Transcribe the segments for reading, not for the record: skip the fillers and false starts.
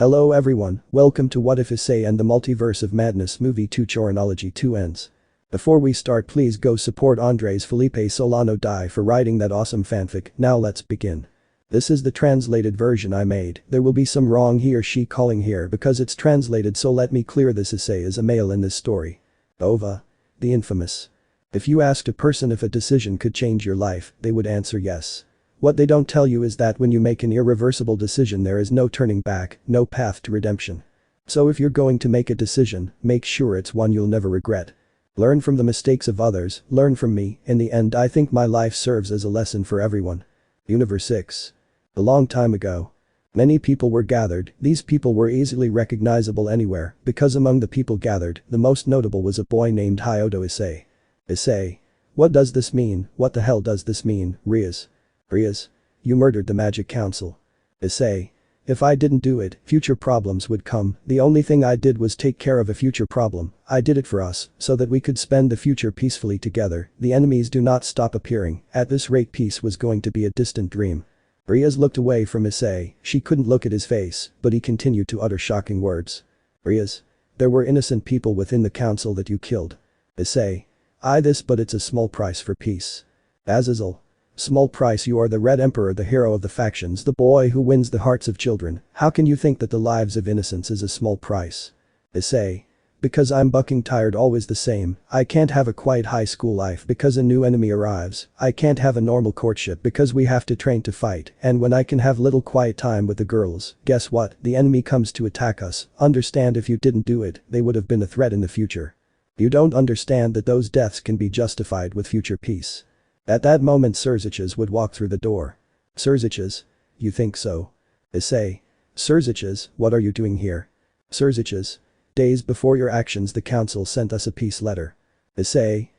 Hello everyone, welcome to What If Issei and the Multiverse of Madness movie 2 Choronology 2 ends. Before we start, please go support AndresFelipeSolanoDi for writing that awesome fanfic. Now let's begin. This is the translated version I made. There will be some wrong he or she calling here because it's translated, so let me clear this. Issei is a male in this story. Ova. The infamous. If you asked a person if a decision could change your life, they would answer yes. What they don't tell you is that when you make an irreversible decision, there is no turning back, no path to redemption. So if you're going to make a decision, make sure it's one you'll never regret. Learn from the mistakes of others, learn from me. In the end, I think my life serves as a lesson for everyone. Universe 6. A long time ago. Many people were gathered. These people were easily recognizable anywhere, because among the people gathered, the most notable was a boy named Hyodo Issei. Issei. What does this mean? What the hell does this mean, Riaz? Riaz. You murdered the Magic Council. Issei. If I didn't do it, future problems would come. The only thing I did was take care of a future problem. I did it for us, so that we could spend the future peacefully together. The enemies do not stop appearing. At this rate, peace was going to be a distant dream. Riaz looked away from Issei. She couldn't look at his face, but he continued to utter shocking words. Riaz. There were innocent people within the council that you killed. Issei. But it's a small price for peace. Azazel. Small price? You are the Red Emperor, the hero of the factions, the boy who wins the hearts of children. How can you think that the lives of innocents is a small price? Issei. Because I'm bucking tired, always the same. I can't have a quiet high school life because a new enemy arrives. I can't have a normal courtship because we have to train to fight, and when I can have little quiet time with the girls, guess what? The enemy comes to attack us. Understand, if you didn't do it, they would have been a threat in the future. You don't understand that those deaths can be justified with future peace. At that moment, Serziches would walk through the door. Serziches? You think so? Issei. Serziches, what are you doing here? Serziches. Days before your actions, the council sent us a peace letter. Issei.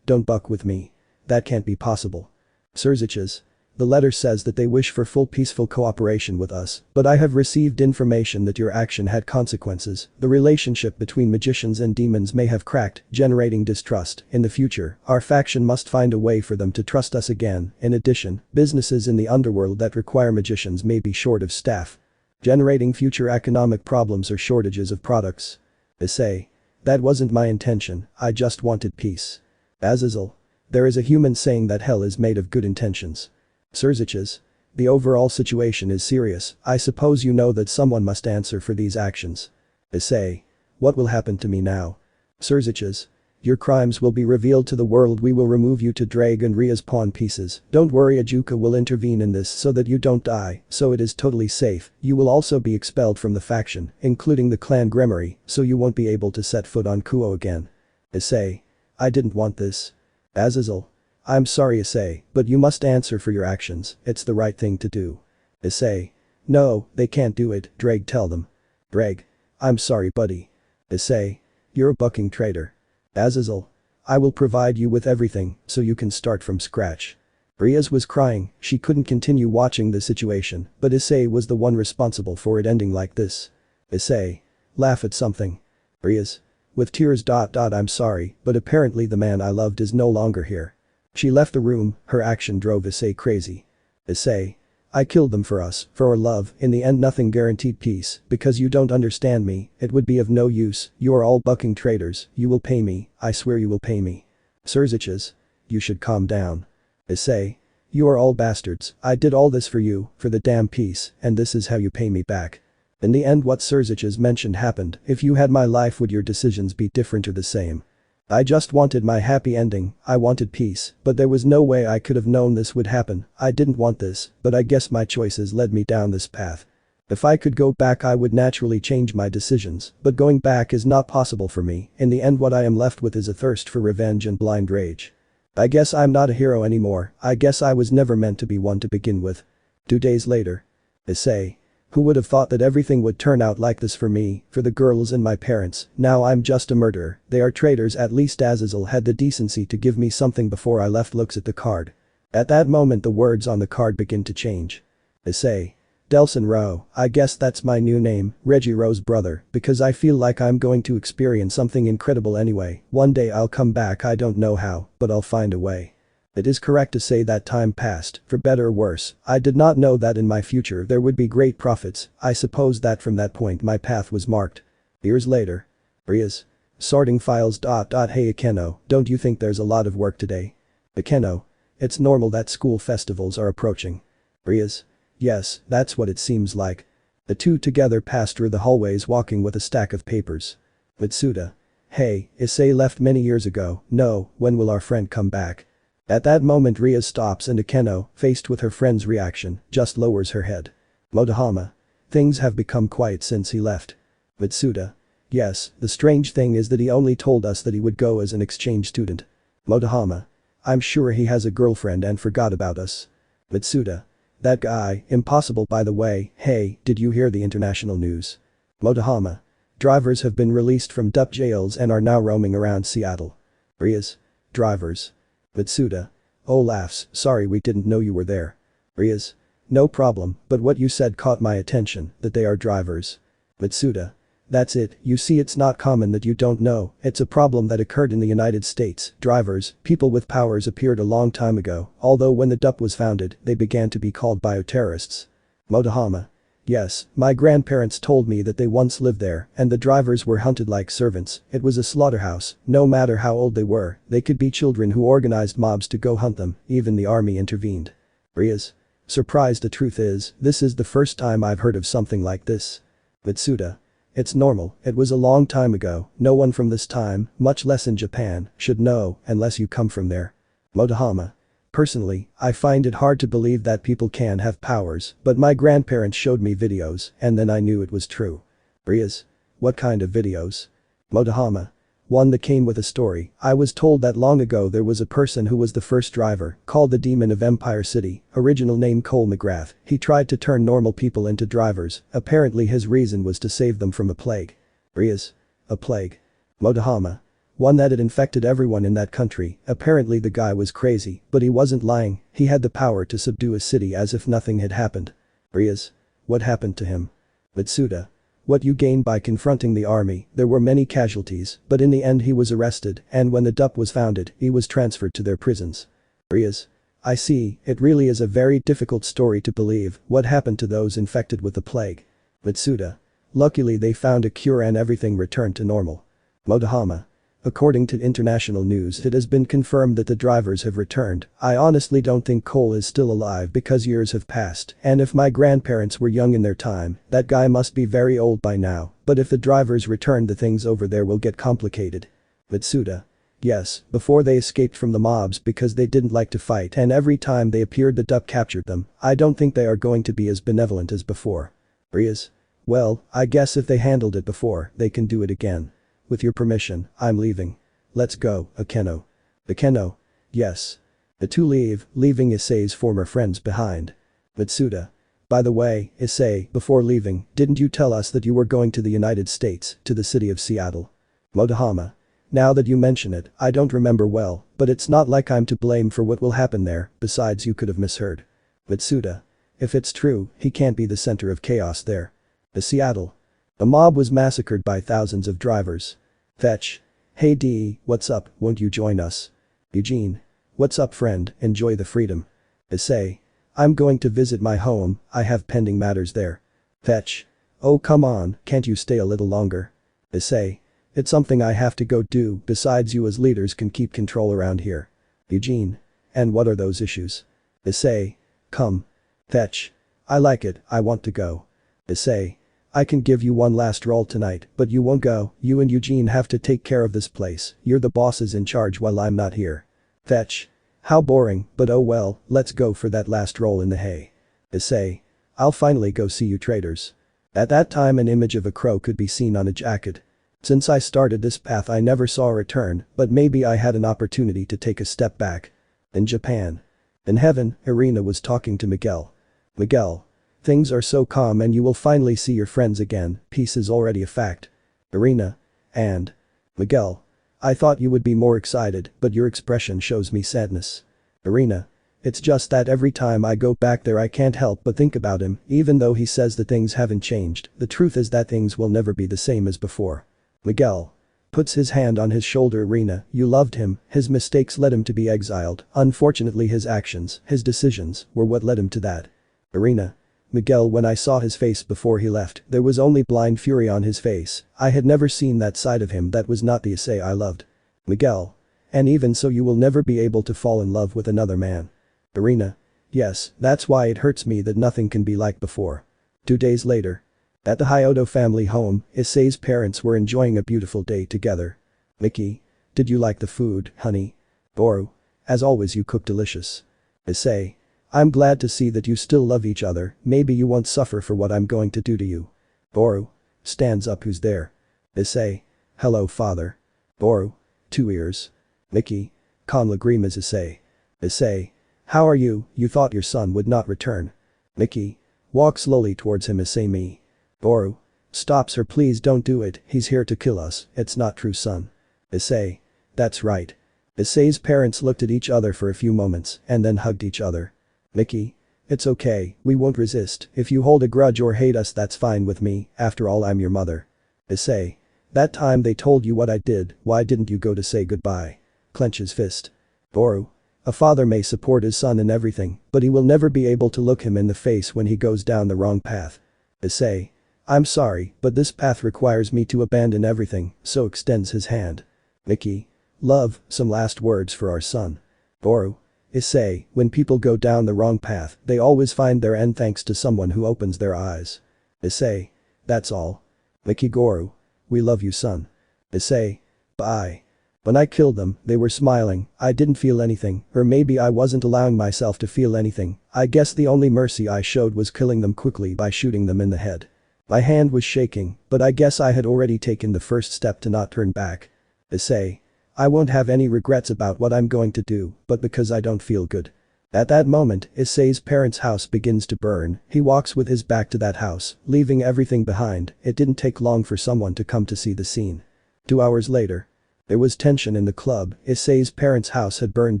Don't buck with me. That can't be possible. Serziches. The letter says that they wish for full peaceful cooperation with us, but I have received information that your action had consequences. The relationship between magicians and demons may have cracked, generating distrust. In the future, our faction must find a way for them to trust us again. In addition, businesses in the underworld that require magicians may be short of staff, generating future economic problems or shortages of products. Issei. That wasn't my intention, I just wanted peace. Azazel. There is a human saying that hell is made of good intentions. Serziches. The overall situation is serious. I suppose you know that someone must answer for these actions. Issei. What will happen to me now? Serziches. Your crimes will be revealed to the world. We will remove you to drag and Riaz pawn pieces. Don't worry, Ajuka will intervene in this so that you don't die, so it is totally safe. You will also be expelled from the faction, including the clan Gremory, so you won't be able to set foot on Kuo again. Issei. I didn't want this. Azazel. I'm sorry, Issei, but you must answer for your actions. It's the right thing to do. Issei. No, they can't do it, Dreg, tell them. Dreg. I'm sorry, buddy. Issei. You're a bucking traitor. Azazel. I will provide you with everything, so you can start from scratch. Riaz was crying. She couldn't continue watching the situation, but Issei was the one responsible for it ending like this. Issei. Laugh at something. Riaz. With tears. I'm sorry, but apparently the man I loved is no longer here. She left the room. Her action drove Issei crazy. Issei. I killed them for us, for our love. In the end, nothing guaranteed peace, because you don't understand me. It would be of no use. You are all bucking traitors. You will pay me. I swear you will pay me. Serziches. You should calm down. Issei. You are all bastards. I did all this for you, for the damn peace, and this is how you pay me back. In the end, what Serziches mentioned happened. If you had my life, would your decisions be different or the same? I just wanted my happy ending. I wanted peace, but there was no way I could have known this would happen. I didn't want this, but I guess my choices led me down this path. If I could go back, I would naturally change my decisions, but going back is not possible for me. In the end, what I am left with is a thirst for revenge and blind rage. I guess I'm not a hero anymore. I guess I was never meant to be one to begin with. 2 days later. Issei. Who would have thought that everything would turn out like this for me, for the girls and my parents? Now I'm just a murderer. They are traitors. At least Azazel had the decency to give me something before I left. Looks at the card. At that moment, the words on the card begin to change. Issei. Delson Rowe. I guess that's my new name, Reggie Rowe's brother, because I feel like I'm going to experience something incredible anyway. One day I'll come back, I don't know how, but I'll find a way. It is correct to say that time passed, for better or worse. I did not know that in my future there would be great profits. I suppose that from that point my path was marked. Years later. Rias. Sorting files. Hey Akeno, don't you think there's a lot of work today? Akeno. It's normal that school festivals are approaching. Rias. Yes, that's what it seems like. The two together passed through the hallways walking with a stack of papers. Mitsuda. Hey, Issei left many years ago. No, when will our friend come back? At that moment Rias stops and Akeno, faced with her friend's reaction, just lowers her head. Motohama. Things have become quiet since he left. Mitsuda. Yes, the strange thing is that he only told us that he would go as an exchange student. Motohama. I'm sure he has a girlfriend and forgot about us. Mitsuda. That guy, impossible by the way. Hey, did you hear the international news? Motohama. Drivers have been released from DUP jails and are now roaming around Seattle. Rias. Drivers. Mitsuda. Oh laughs, sorry we didn't know you were there. Rias. No problem, but what you said caught my attention, that they are drivers. Mitsuda. That's it, you see it's not common that you don't know, it's a problem that occurred in the United States. Drivers, people with powers appeared a long time ago, although when the DUP was founded, they began to be called bioterrorists. Motohama. Yes, my grandparents told me that they once lived there, and the drivers were hunted like servants. It was a slaughterhouse. No matter how old they were, they could be children who organized mobs to go hunt them, even the army intervened. Rias. Surprised, the truth is, this is the first time I've heard of something like this. Mitsuda. It's normal, it was a long time ago, no one from this time, much less in Japan, should know unless you come from there. Motohama. Personally, I find it hard to believe that people can have powers, but my grandparents showed me videos, and then I knew it was true. Rias. What kind of videos? Motohama. One that came with a story. I was told that long ago there was a person who was the first driver, called the Demon of Empire City, original name Cole McGrath. He tried to turn normal people into drivers, apparently his reason was to save them from a plague. Rias. A plague. Motohama. One that had infected everyone in that country. Apparently the guy was crazy, but he wasn't lying, he had the power to subdue a city as if nothing had happened. Rias. What happened to him? Mitsuda. What you gain by confronting the army, there were many casualties, but in the end he was arrested, and when the DUP was founded, he was transferred to their prisons. Rias. I see, it really is a very difficult story to believe. What happened to those infected with the plague? Mitsuda. Luckily they found a cure and everything returned to normal. Motohama. According to international news, it has been confirmed that the drivers have returned. I honestly don't think Cole is still alive because years have passed, and if my grandparents were young in their time, that guy must be very old by now, but if the drivers return, the things over there will get complicated. Mitsuda. Yes, before they escaped from the mobs because they didn't like to fight, and every time they appeared the DUP captured them. I don't think they are going to be as benevolent as before. Rias. Well, I guess if they handled it before, they can do it again. With your permission, I'm leaving. Let's go, Akeno. Akeno. Yes. The two leave, leaving Issei's former friends behind. Mitsuda. By the way, Issei, before leaving, didn't you tell us that you were going to the United States, to the city of Seattle? Motohama. Now that you mention it, I don't remember well, but it's not like I'm to blame for what will happen there, besides you could have misheard. Mitsuda. If it's true, he can't be the center of chaos there. The Seattle. A mob was massacred by thousands of drivers. Fetch. Hey D, what's up, won't you join us? Eugene. What's up friend, enjoy the freedom. Issei. I'm going to visit my home, I have pending matters there. Fetch. Oh come on, can't you stay a little longer? Issei. It's something I have to go do, besides you as leaders can keep control around here. Eugene. And what are those issues? Issei. Come. Fetch. I like it, I want to go. Issei. I can give you one last roll tonight, but you won't go, you and Eugene have to take care of this place, you're the bosses in charge while I'm not here. Fetch. How boring, but oh well, let's go for that last roll in the hay. Issei. I'll finally go see you traders. At that time an image of a crow could be seen on a jacket. Since I started this path I never saw a return, but maybe I had an opportunity to take a step back. In Japan. In heaven, Irina was talking to Miguel. Miguel. Things are so calm and you will finally see your friends again, peace is already a fact. Irina. And. Miguel. I thought you would be more excited, but your expression shows me sadness. Irina. It's just that every time I go back there I can't help but think about him, even though he says that things haven't changed, the truth is that things will never be the same as before. Miguel. Puts his hand on his shoulder. Rina, you loved him, his mistakes led him to be exiled, unfortunately his actions, his decisions, were what led him to that. Rina. Miguel, when I saw his face before he left, there was only blind fury on his face. I had never seen that side of him that was not the Issei I loved. Miguel. And even so you will never be able to fall in love with another man. Rina. Yes, that's why it hurts me that nothing can be like before. 2 days later. At the Hyodo family home, Issei's parents were enjoying a beautiful day together. Mickey. Did you like the food, honey? Boru. As always you cook delicious. Issei. I'm glad to see that you still love each other, maybe you won't suffer for what I'm going to do to you. Boru. Stands up. Who's there? Issei. Hello father. Boru. 2 ears. Mickey. Con Lagrimas. Issei. Issei. How are you? You thought your son would not return. Mickey. Walk slowly towards him. Issei. Me. Boru. Stops her. Please don't do it, he's here to kill us, it's not true son. Issei. That's right. Issei's parents looked at each other for a few moments and then hugged each other. Mickey. It's okay, we won't resist, if you hold a grudge or hate us that's fine with me, after all I'm your mother. Issei. That time they told you what I did, why didn't you go to say goodbye? Clenches fist. Boru. A father may support his son in everything, but he will never be able to look him in the face when he goes down the wrong path. Issei. I'm sorry, but this path requires me to abandon everything, so extends his hand. Mickey. Love, some last words for our son. Boru. Issei, when people go down the wrong path, they always find their end thanks to someone who opens their eyes. Issei. That's all. Mickey. Goru. We love you son. Issei. Bye. When I killed them, they were smiling, I didn't feel anything, or maybe I wasn't allowing myself to feel anything, I guess the only mercy I showed was killing them quickly by shooting them in the head. My hand was shaking, but I guess I had already taken the first step to not turn back. Issei. I won't have any regrets about what I'm going to do, but because I don't feel good. At that moment, Issei's parents' house begins to burn, he walks with his back to that house, leaving everything behind, it didn't take long for someone to come to see the scene. 2 hours later. There was tension in the club, Issei's parents' house had burned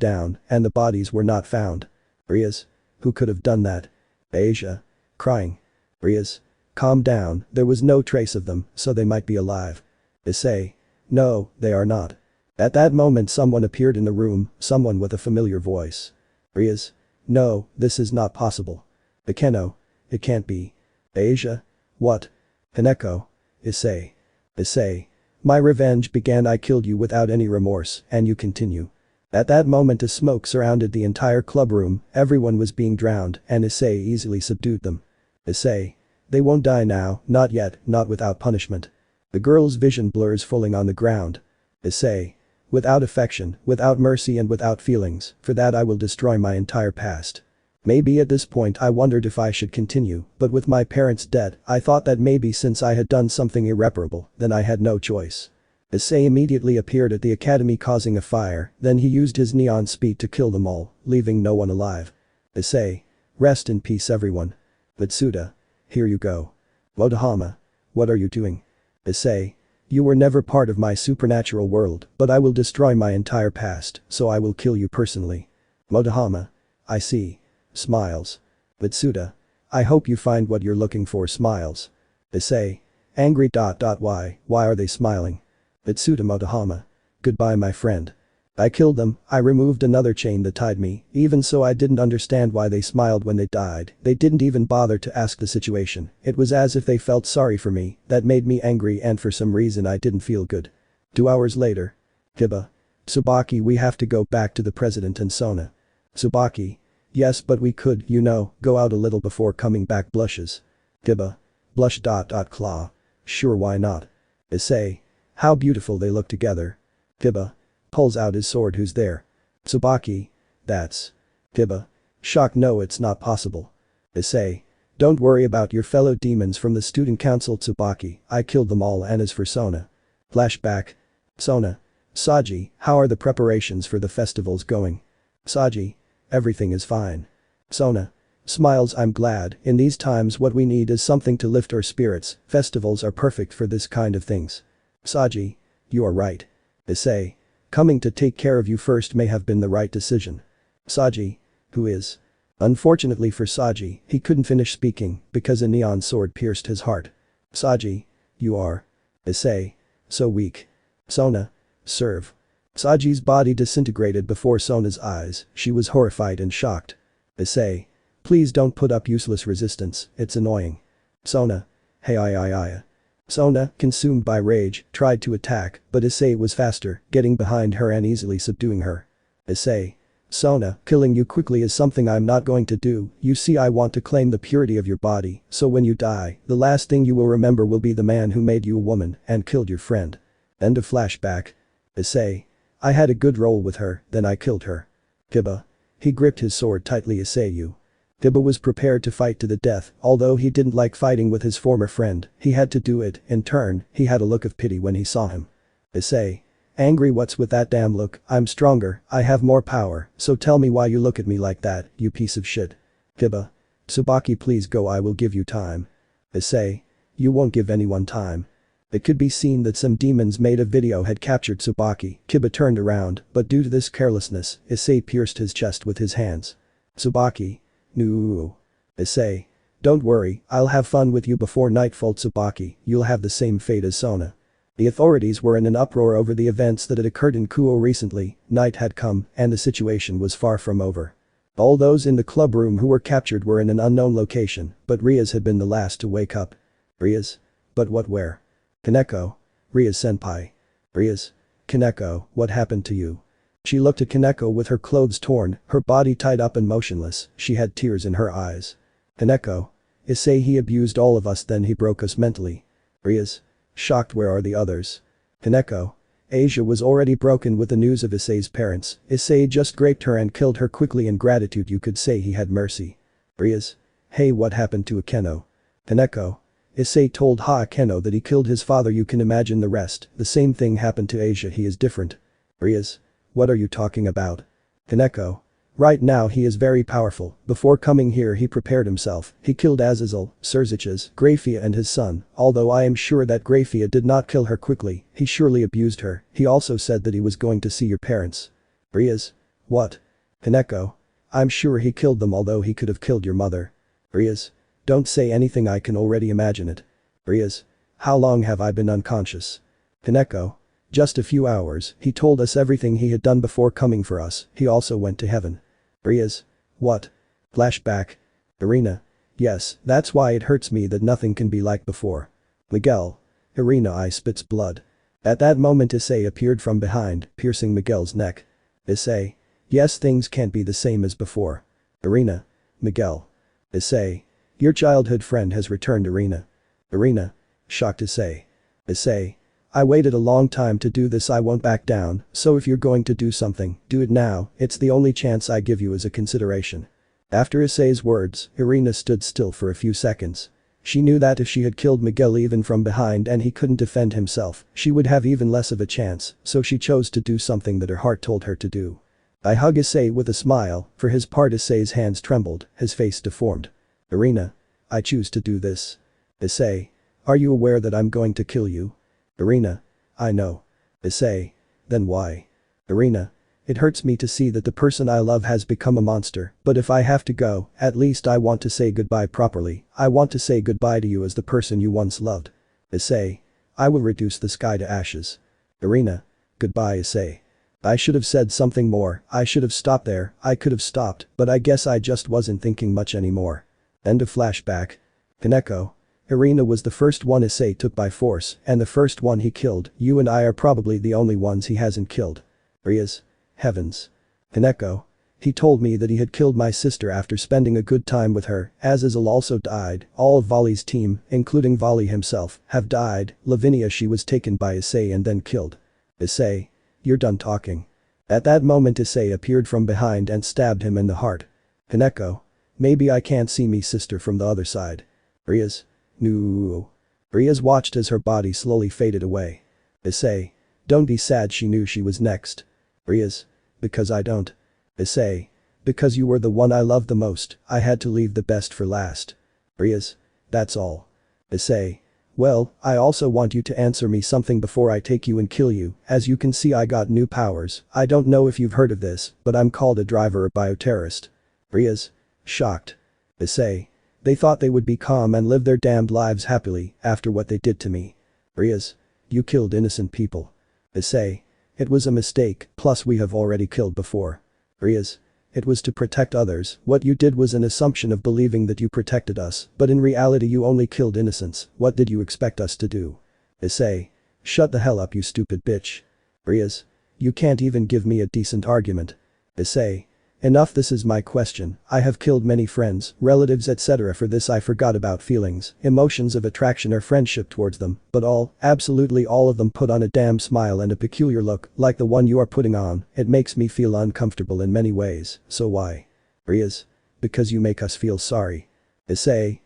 down, and the bodies were not found. Riaz. Who could have done that? Asia. Crying. Riaz. Calm down, there was no trace of them, so they might be alive. Issei. No, they are not. At that moment someone appeared in the room, someone with a familiar voice. Riaz. No, this is not possible. Ikeno. It can't be. Asia. What? Hineko. Issei. Issei. My revenge began, I killed you without any remorse, and you continue. At that moment a smoke surrounded the entire club room, everyone was being drowned, and Issei easily subdued them. Issei. They won't die now, not yet, not without punishment. The girl's vision blurs, falling on the ground. Issei. Without affection, without mercy and without feelings, for that I will destroy my entire past. Maybe at this point I wondered if I should continue, but with my parents dead, I thought that maybe since I had done something irreparable, then I had no choice. Issei immediately appeared at the academy causing a fire, then he used his neon speed to kill them all, leaving no one alive. Issei. Rest in peace everyone. Mitsuda. Here you go. Motohama. What are you doing? Issei. You were never part of my supernatural world, but I will destroy my entire past, so I will kill you personally. Motohama. I see. Smiles. Mitsuda. I hope you find what you're looking for. Smiles. Issei. Angry. Why are they smiling? Mitsuda. Motohama. Goodbye my friend. I killed them, I removed another chain that tied me, even so I didn't understand why they smiled when they died, they didn't even bother to ask the situation, it was as if they felt sorry for me, that made me angry and for some reason I didn't feel good. 2 hours later. Hiba. Tsubaki, we have to go back to the president and Sona. Tsubaki. Yes, but we could, you know, go out a little before coming back. Blushes. Hiba. Blush. Claw. Sure, why not? Issei. How beautiful they look together. Hiba. Pulls out his sword. Who's there? Tsubaki. That's. Hiba. Shock. No, it's not possible. Issei. Don't worry about your fellow demons from the student council. Tsubaki, I killed them all. And as for Sona. Flashback. Sona. Saji, how are the preparations for the festivals going? Saji. Everything is fine. Sona. Smiles. I'm glad, in these times what we need is something to lift our spirits, festivals are perfect for this kind of things. Saji. You are right. Issei. Coming to take care of you first may have been the right decision. Saji. Who is? Unfortunately for Saji, he couldn't finish speaking because a neon sword pierced his heart. Saji. You are. Issei. So weak. Sona. Serve. Saji's body disintegrated before Sona's eyes, she was horrified and shocked. Issei. Please don't put up useless resistance, it's annoying. Sona. Hey I. Sona, consumed by rage, tried to attack, but Issei was faster, getting behind her and easily subduing her. Issei. Sona, killing you quickly is something I'm not going to do, you see I want to claim the purity of your body, so when you die, the last thing you will remember will be the man who made you a woman and killed your friend. End of flashback. Issei. I had a good roll with her, then I killed her. Kiba. He gripped his sword tightly. Issei. Kiba was prepared to fight to the death, although he didn't like fighting with his former friend, he had to do it. In turn, he had a look of pity when he saw him. Issei. Angry. What's with that damn look? I'm stronger, I have more power, so tell me why you look at me like that, you piece of shit. Kiba. Tsubaki, please go, I will give you time. Issei. You won't give anyone time. It could be seen that some demons made a video had captured Tsubaki. Kiba turned around, but due to this carelessness, Issei pierced his chest with his hands. Tsubaki. No. Issei. Don't worry, I'll have fun with you before nightfall. Tsubaki, you'll have the same fate as Sona. The authorities were in an uproar over the events that had occurred in Kuo recently. Night had come, and the situation was far from over. All those in the club room who were captured were in an unknown location, but Rias had been the last to wake up. Rias? But what, where? Kaneko. Rias senpai. Rias. Kaneko, what happened to you? She looked at Kaneko with her clothes torn, her body tied up and motionless, she had tears in her eyes. Kaneko. Issei, he abused all of us, then he broke us mentally. Rias. Shocked. Where are the others? Kaneko. Asia was already broken with the news of Issei's parents. Issei just raped her and killed her quickly. In gratitude you could say he had mercy. Rias. Hey, what happened to Akeno? Kaneko. Issei told Akeno that he killed his father. You can imagine the rest, the same thing happened to Asia. He is different. Rias. What are you talking about? Kaneko. Right now he is very powerful, before coming here he prepared himself, he killed Azazel, Serziches, Grafia and his son, although I am sure that Grafia did not kill her quickly, he surely abused her, he also said that he was going to see your parents. Rias. What? Kaneko. I'm sure he killed them, although he could have killed your mother. Rias. Don't say anything, I can already imagine it. Rias. How long have I been unconscious? Kaneko. Just a few hours, he told us everything he had done before coming for us, he also went to heaven. Rias. What? Flashback. Irina. Yes, that's why it hurts me that nothing can be like before. Miguel. Irina. I spits blood. At that moment Issei appeared from behind, piercing Miguel's neck. Issei. Yes, things can't be the same as before. Irina. Miguel. Issei. Your childhood friend has returned. Irina. Irina. Shocked Issei. Issei. I waited a long time to do this, I won't back down, so if you're going to do something, do it now, it's the only chance I give you as a consideration. After Issei's words, Irina stood still for a few seconds. She knew that if she had killed Miguel even from behind and he couldn't defend himself, she would have even less of a chance, so she chose to do something that her heart told her to do. I hug Issei with a smile, for his part Issei's hands trembled, his face deformed. Irina. I choose to do this. Issei. Are you aware that I'm going to kill you? Irina. I know. Issei. Then why? Irina. It hurts me to see that the person I love has become a monster, but if I have to go, at least I want to say goodbye properly, I want to say goodbye to you as the person you once loved. Issei. I will reduce the sky to ashes. Irina. Goodbye Issei. I should have said something more, I should have stopped there, I could have stopped, but I guess I just wasn't thinking much anymore. End of flashback. Kaneko. Irina was the first one Issei took by force, and the first one he killed, you and I are probably the only ones he hasn't killed. Rias. Heavens. Kaneko. He told me that he had killed my sister after spending a good time with her, Azazel also died, all of Vali's team, including Vali himself, have died, Lavinia she was taken by Issei and then killed. Issei. You're done talking. At that moment Issei appeared from behind and stabbed him in the heart. Kaneko. Maybe I can't see me sister from the other side. Rias. No. Rias watched as her body slowly faded away. Issei. Don't be sad, she knew she was next. Rias. Because I don't. Issei. Because you were the one I loved the most, I had to leave the best for last. Rias. That's all. Issei. Well, I also want you to answer me something before I take you and kill you, as you can see I got new powers, I don't know if you've heard of this, but I'm called a driver or bioterrorist. Rias. Shocked. Issei. They thought they would be calm and live their damned lives happily after what they did to me. Rias. You killed innocent people. Issei. It was a mistake, plus we have already killed before. Rias. It was to protect others, what you did was an assumption of believing that you protected us, but in reality you only killed innocents, what did you expect us to do? Issei. Shut the hell up you stupid bitch. Rias. You can't even give me a decent argument. Issei. Enough, this is my question. I have killed many friends, relatives etc. For this I forgot about feelings, emotions of attraction or friendship towards them, but all, absolutely all of them put on a damn smile and a peculiar look, like the one you are putting on, it makes me feel uncomfortable in many ways, so why? Rias. Because you make us feel sorry. Issei.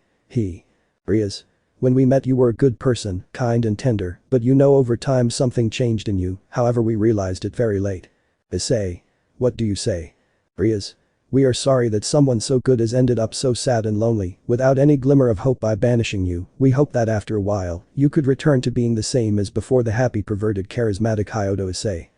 Rias. When we met you were a good person, kind and tender, but you know over time something changed in you, however we realized it very late. Issei. What do you say? Rias. We are sorry that someone so good has ended up so sad and lonely, without any glimmer of hope by banishing you, we hope that after a while, you could return to being the same as before the happy perverted charismatic hyodo Issei.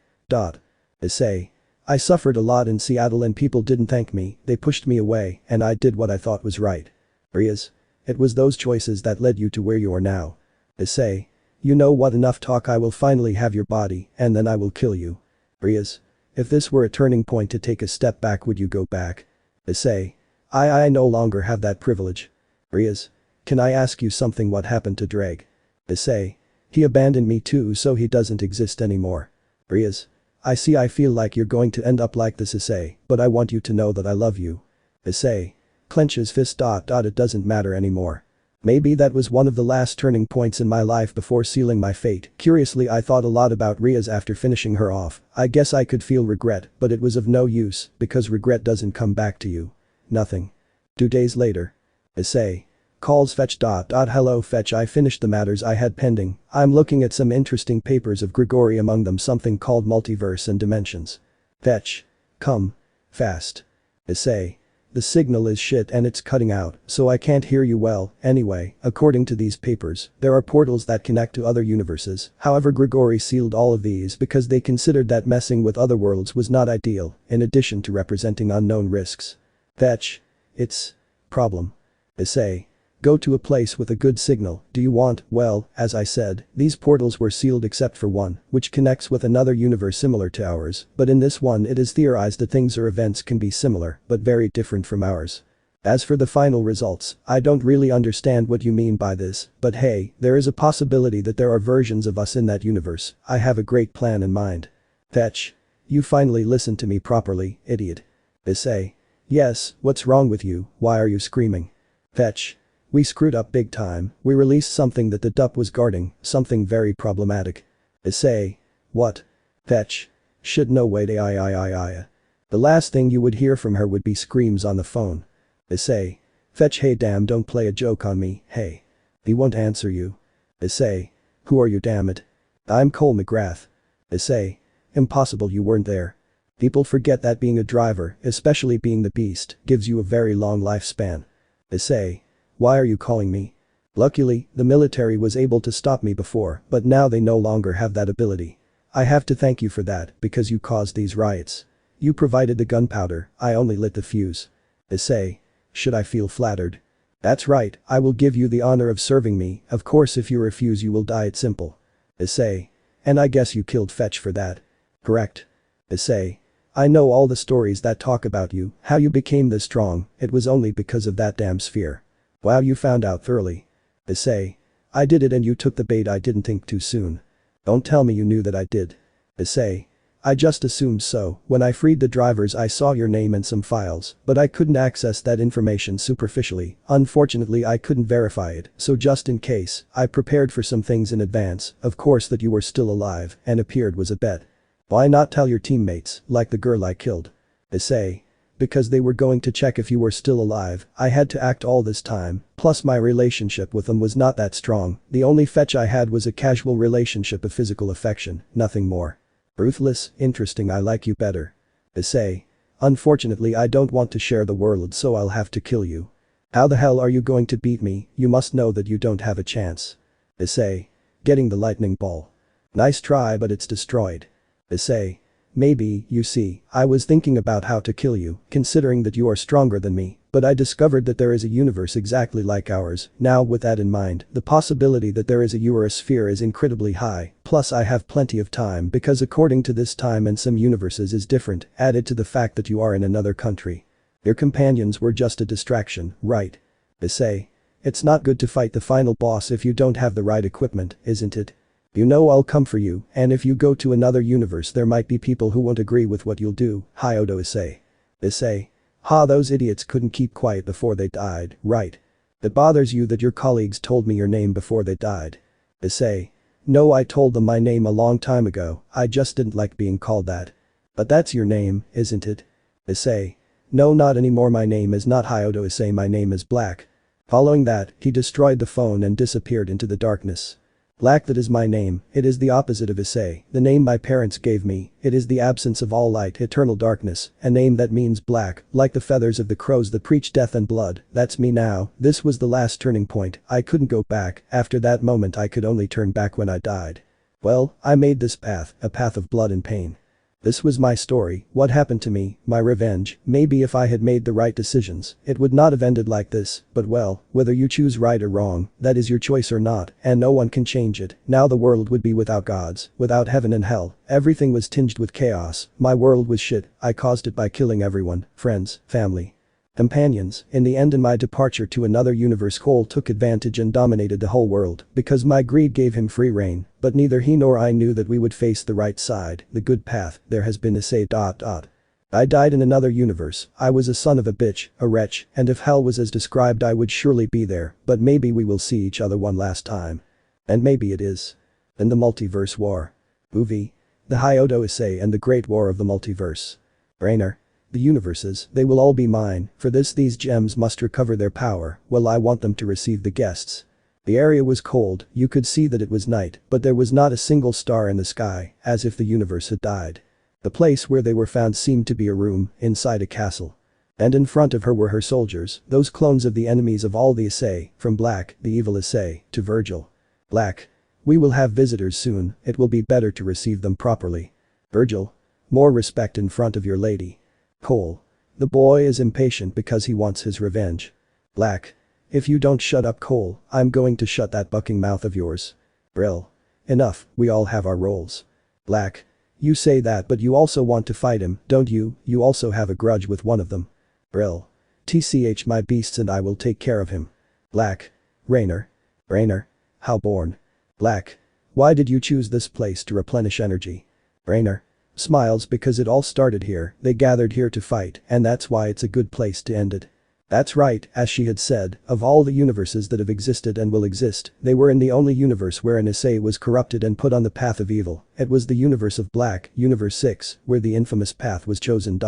Issei. I suffered a lot in Seattle and people didn't thank me, they pushed me away, and I did what I thought was right. Rias. It was those choices that led you to where you are now. Issei. You know what, enough talk, I will finally have your body, and then I will kill you. Rias. If this were a turning point to take a step back, would you go back? Issei. I no longer have that privilege. Rias. Can I ask you something, what happened to Drake? Issei. He abandoned me too, so he doesn't exist anymore. Rias. I see, I feel like you're going to end up like this Issei, but I want you to know that I love you. Issei. Clenches fist. It doesn't matter anymore. Maybe that was one of the last turning points in my life before sealing my fate. Curiously, I thought a lot about Rias after finishing her off. I guess I could feel regret, but it was of no use, because regret doesn't come back to you. Nothing. 2 days later. Issei. Calls Fetch. Hello Fetch, I finished the matters I had pending. I'm looking at some interesting papers of Grigori, among them something called Multiverse and Dimensions. Fetch. Come. Fast. Issei. The signal is shit and it's cutting out, so I can't hear you well. Anyway, according to these papers, there are portals that connect to other universes, however Grigori sealed all of these because they considered that messing with other worlds was not ideal, in addition to representing unknown risks. Fetch. It's. Problem. Issei. Go to a place with a good signal. Do you want? Well, as I said, these portals were sealed except for one, which connects with another universe similar to ours, but in this one it is theorized that things or events can be similar, but very different from ours. As for the final results, I don't really understand what you mean by this, but hey, there is a possibility that there are versions of us in that universe. I have a great plan in mind. Fetch. You finally listened to me properly, idiot. Issei. Yes, what's wrong with you, why are you screaming? Fetch. We screwed up big time, we released something that the dup was guarding, something very problematic. Issei. What? Fetch. Shit, no wait, The last thing you would hear from her would be screams on the phone. Issei. Fetch. Hey damn, don't play a joke on me, hey. He won't answer you. Issei. Who are you, damn it? I'm Cole McGrath. Issei. Impossible, you weren't there. People forget that being a driver, especially being the beast, gives you a very long lifespan. Issei. Why are you calling me? Luckily, the military was able to stop me before, but now they no longer have that ability. I have to thank you for that, because you caused these riots. You provided the gunpowder, I only lit the fuse. Issei. Should I feel flattered? That's right, I will give you the honor of serving me, of course if you refuse you will die, it's simple. Issei. And I guess you killed Fetch for that. Correct. Issei. I know all the stories that talk about you, how you became this strong, it was only because of that damn sphere. Wow, you found out thoroughly. Issei. I did it and you took the bait, I didn't think too soon. Don't tell me you knew that I did. Issei. I just assumed so, when I freed the drivers I saw your name and some files, but I couldn't access that information superficially, unfortunately I couldn't verify it, so just in case, I prepared for some things in advance, of course that you were still alive and appeared was a bet. Why not tell your teammates, like the girl I killed? Issei. Because they were going to check if you were still alive, I had to act all this time, plus my relationship with them was not that strong, the only Fetch I had was a casual relationship of physical affection, nothing more. Ruthless, interesting, I like you better. Issei. Unfortunately I don't want to share the world, so I'll have to kill you. How the hell are you going to beat me? You must know that you don't have a chance. Issei. Getting the lightning ball. Nice try, but it's destroyed. Issei. Maybe, you see, I was thinking about how to kill you, considering that you are stronger than me, but I discovered that there is a universe exactly like ours. Now with that in mind, the possibility that there is a sphere is incredibly high, Plus I have plenty of time because according to this time in some universes is different, added to the fact that you are in another country. Your companions were just a distraction, right? Issei. It's not good to fight the final boss if you don't have the right equipment, isn't it? You know I'll come for you, and if you go to another universe there might be people who won't agree with what you'll do, hyodo Issei. Issei. Ha, those idiots couldn't keep quiet before they died, right? It bothers you that your colleagues told me your name before they died. Issei. No, I told them my name a long time ago, I just didn't like being called that. But that's your name, isn't it? Issei. No, not anymore, my name is not hyodo Issei, my name is Black. Following that, he destroyed the phone and disappeared into the darkness. Black, that is my name, it is the opposite of Issei, the name my parents gave me, it is the absence of all light, eternal darkness, a name that means black, like the feathers of the crows that preach death and blood, that's me now, this was the last turning point, I couldn't go back, after that moment I could only turn back when I died. Well, I made this path, a path of blood and pain. This was my story, what happened to me, my revenge, maybe if I had made the right decisions, it would not have ended like this, but well, whether you choose right or wrong, that is your choice or not, and no one can change it, now the world would be without gods, without heaven and hell, everything was tinged with chaos, my world was shit, I caused it by killing everyone, friends, family. Companions, in the end in my departure to another universe Cole took advantage and dominated the whole world, because my greed gave him free reign, but neither he nor I knew that we would face the right side, the good path, there has been Issei. I died in another universe, I was a son of a bitch, a wretch, and if hell was as described I would surely be there, but maybe we will see each other one last time. And maybe it is. In the Multiverse War. Movie. The hyodo Issei and the Great War of the Multiverse. Rainer. The universes, they will all be mine, for this these gems must recover their power, well I want them to receive the guests. The area was cold, you could see that it was night, but there was not a single star in the sky, as if the universe had died. The place where they were found seemed to be a room, inside a castle. And in front of her were her soldiers, those clones of the enemies of all the Issei, from Black, the evil Issei, to Virgil. Black. We will have visitors soon, it will be better to receive them properly. Virgil. More respect in front of your lady. Cole. The boy is impatient because he wants his revenge. Black. If you don't shut up Cole, I'm going to shut that bucking mouth of yours. Brill. Enough, we all have our roles. Black. You say that but you also want to fight him, don't you? You also have a grudge with one of them. Brill. TCH my beasts and I will take care of him. Black. Rainer. Rainer. How born. Black. Why did you choose this place to replenish energy? Rainer. Smiles because it all started here, they gathered here to fight, and that's why it's a good place to end it. That's right, as she had said, of all the universes that have existed and will exist, they were in the only universe where an Issei was corrupted and put on the path of evil, it was the universe of Black, universe 6, where the infamous path was chosen.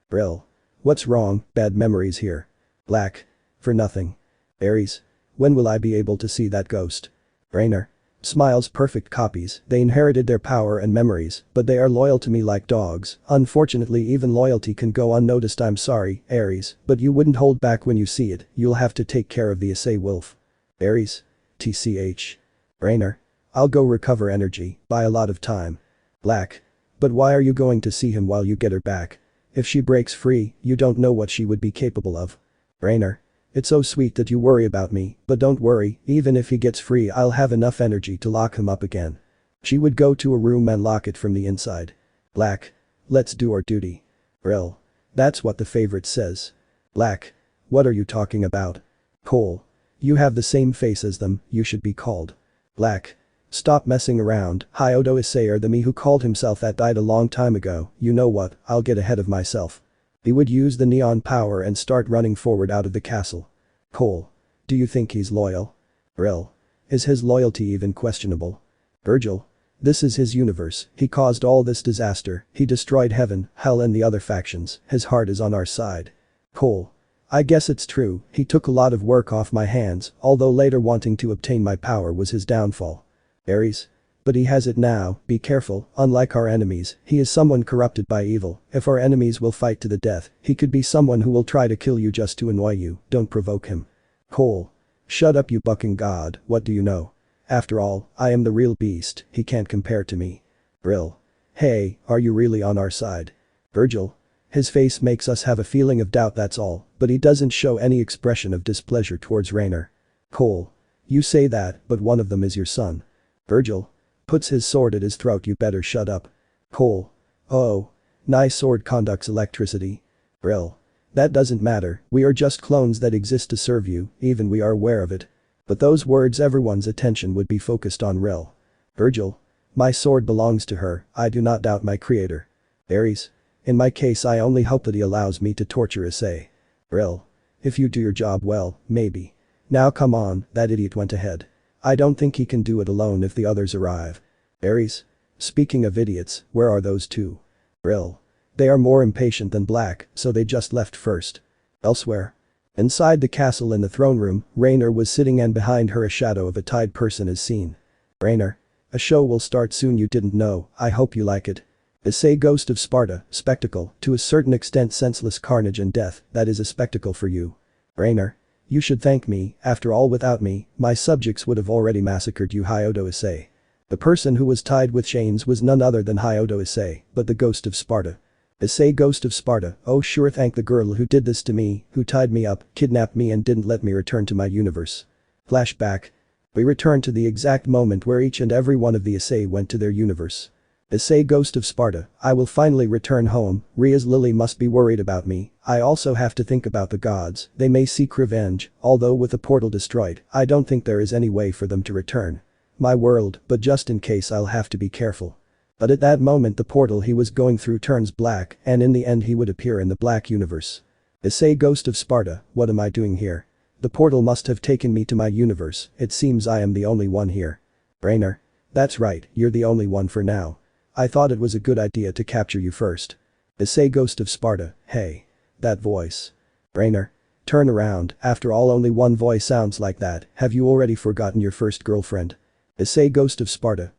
Brill. What's wrong, bad memories here. Black. For nothing. Ares. When will I be able to see that ghost? Rainer. Smiles perfect copies, they inherited their power and memories, but they are loyal to me like dogs, unfortunately even loyalty can go unnoticed, I'm sorry, Ares, but you wouldn't hold back when you see it, you'll have to take care of the Issei wolf. Ares. TCH. Rainer. I'll go recover energy, buy a lot of time. Black. But why are you going to see him while you get her back? If she breaks free, you don't know what she would be capable of. Rainer. It's so sweet that you worry about me, but don't worry, even if he gets free I'll have enough energy to lock him up again. She would go to a room and lock it from the inside. Black. Let's do our duty. Brill. That's what the favorite says. Black. What are you talking about? Cole. You have the same face as them, you should be called. Black. Stop messing around, hyodo Issei or the me who called himself that died a long time ago, you know what, I'll get ahead of myself. He would use the neon power and start running forward out of the castle. Cole. Do you think he's loyal? Brill. Is his loyalty even questionable? Virgil. This is his universe, he caused all this disaster, he destroyed heaven, hell and the other factions, his heart is on our side. Cole. I guess it's true, he took a lot of work off my hands, although later wanting to obtain my power was his downfall. Ares. But he has it now, be careful, unlike our enemies, he is someone corrupted by evil, if our enemies will fight to the death, he could be someone who will try to kill you just to annoy you, don't provoke him. Cole. Shut up you bucking god, what do you know? After all, I am the real beast, he can't compare to me. Brill. Hey, are you really on our side? Virgil. His face makes us have a feeling of doubt, that's all, but he doesn't show any expression of displeasure towards Rainer. Cole. You say that, but one of them is your son. Virgil. Puts his sword at his throat. You better shut up. Cool. Oh. Nice sword conducts electricity. Rill. That doesn't matter, we are just clones that exist to serve you, even we are aware of it. But those words everyone's attention would be focused on Rill. Virgil. My sword belongs to her, I do not doubt my creator. Ares. In my case I only hope that he allows me to torture Issei. Rill. If you do your job well, maybe. Now come on, that idiot went ahead. I don't think he can do it alone if the others arrive. Ares. Speaking of idiots, where are those two? Rill. They are more impatient than Black, so they just left first. Elsewhere. Inside the castle in the throne room, Raynor was sitting and behind her a shadow of a tied person is seen. Raynor. A show will start soon you didn't know, I hope you like it. Issei Ghost of Sparta, spectacle, to a certain extent senseless carnage and death, that is a spectacle for you. Raynor. You should thank me, after all without me, my subjects would have already massacred you hyodo Issei. The person who was tied with chains was none other than hyodo Issei, but the Ghost of Sparta. Issei Ghost of Sparta, oh sure thank the girl who did this to me, who tied me up, kidnapped me and didn't let me return to my universe. Flashback. We return to the exact moment where each and every one of the Issei went to their universe. Issei Ghost of Sparta, I will finally return home, Ria's Lily must be worried about me, I also have to think about the gods, they may seek revenge, although with the portal destroyed, I don't think there is any way for them to return. My world, but just in case I'll have to be careful. But at that moment the portal he was going through turns black and in the end he would appear in the black universe. Issei Ghost of Sparta, what am I doing here? The portal must have taken me to my universe, it seems I am the only one here. Raynor. That's right, you're the only one for now. I thought it was a good idea to capture you first. Issei Ghost of Sparta, hey. That voice. Raynor. Turn around, after all only one voice sounds like that, have you already forgotten your first girlfriend? Issei Ghost of Sparta,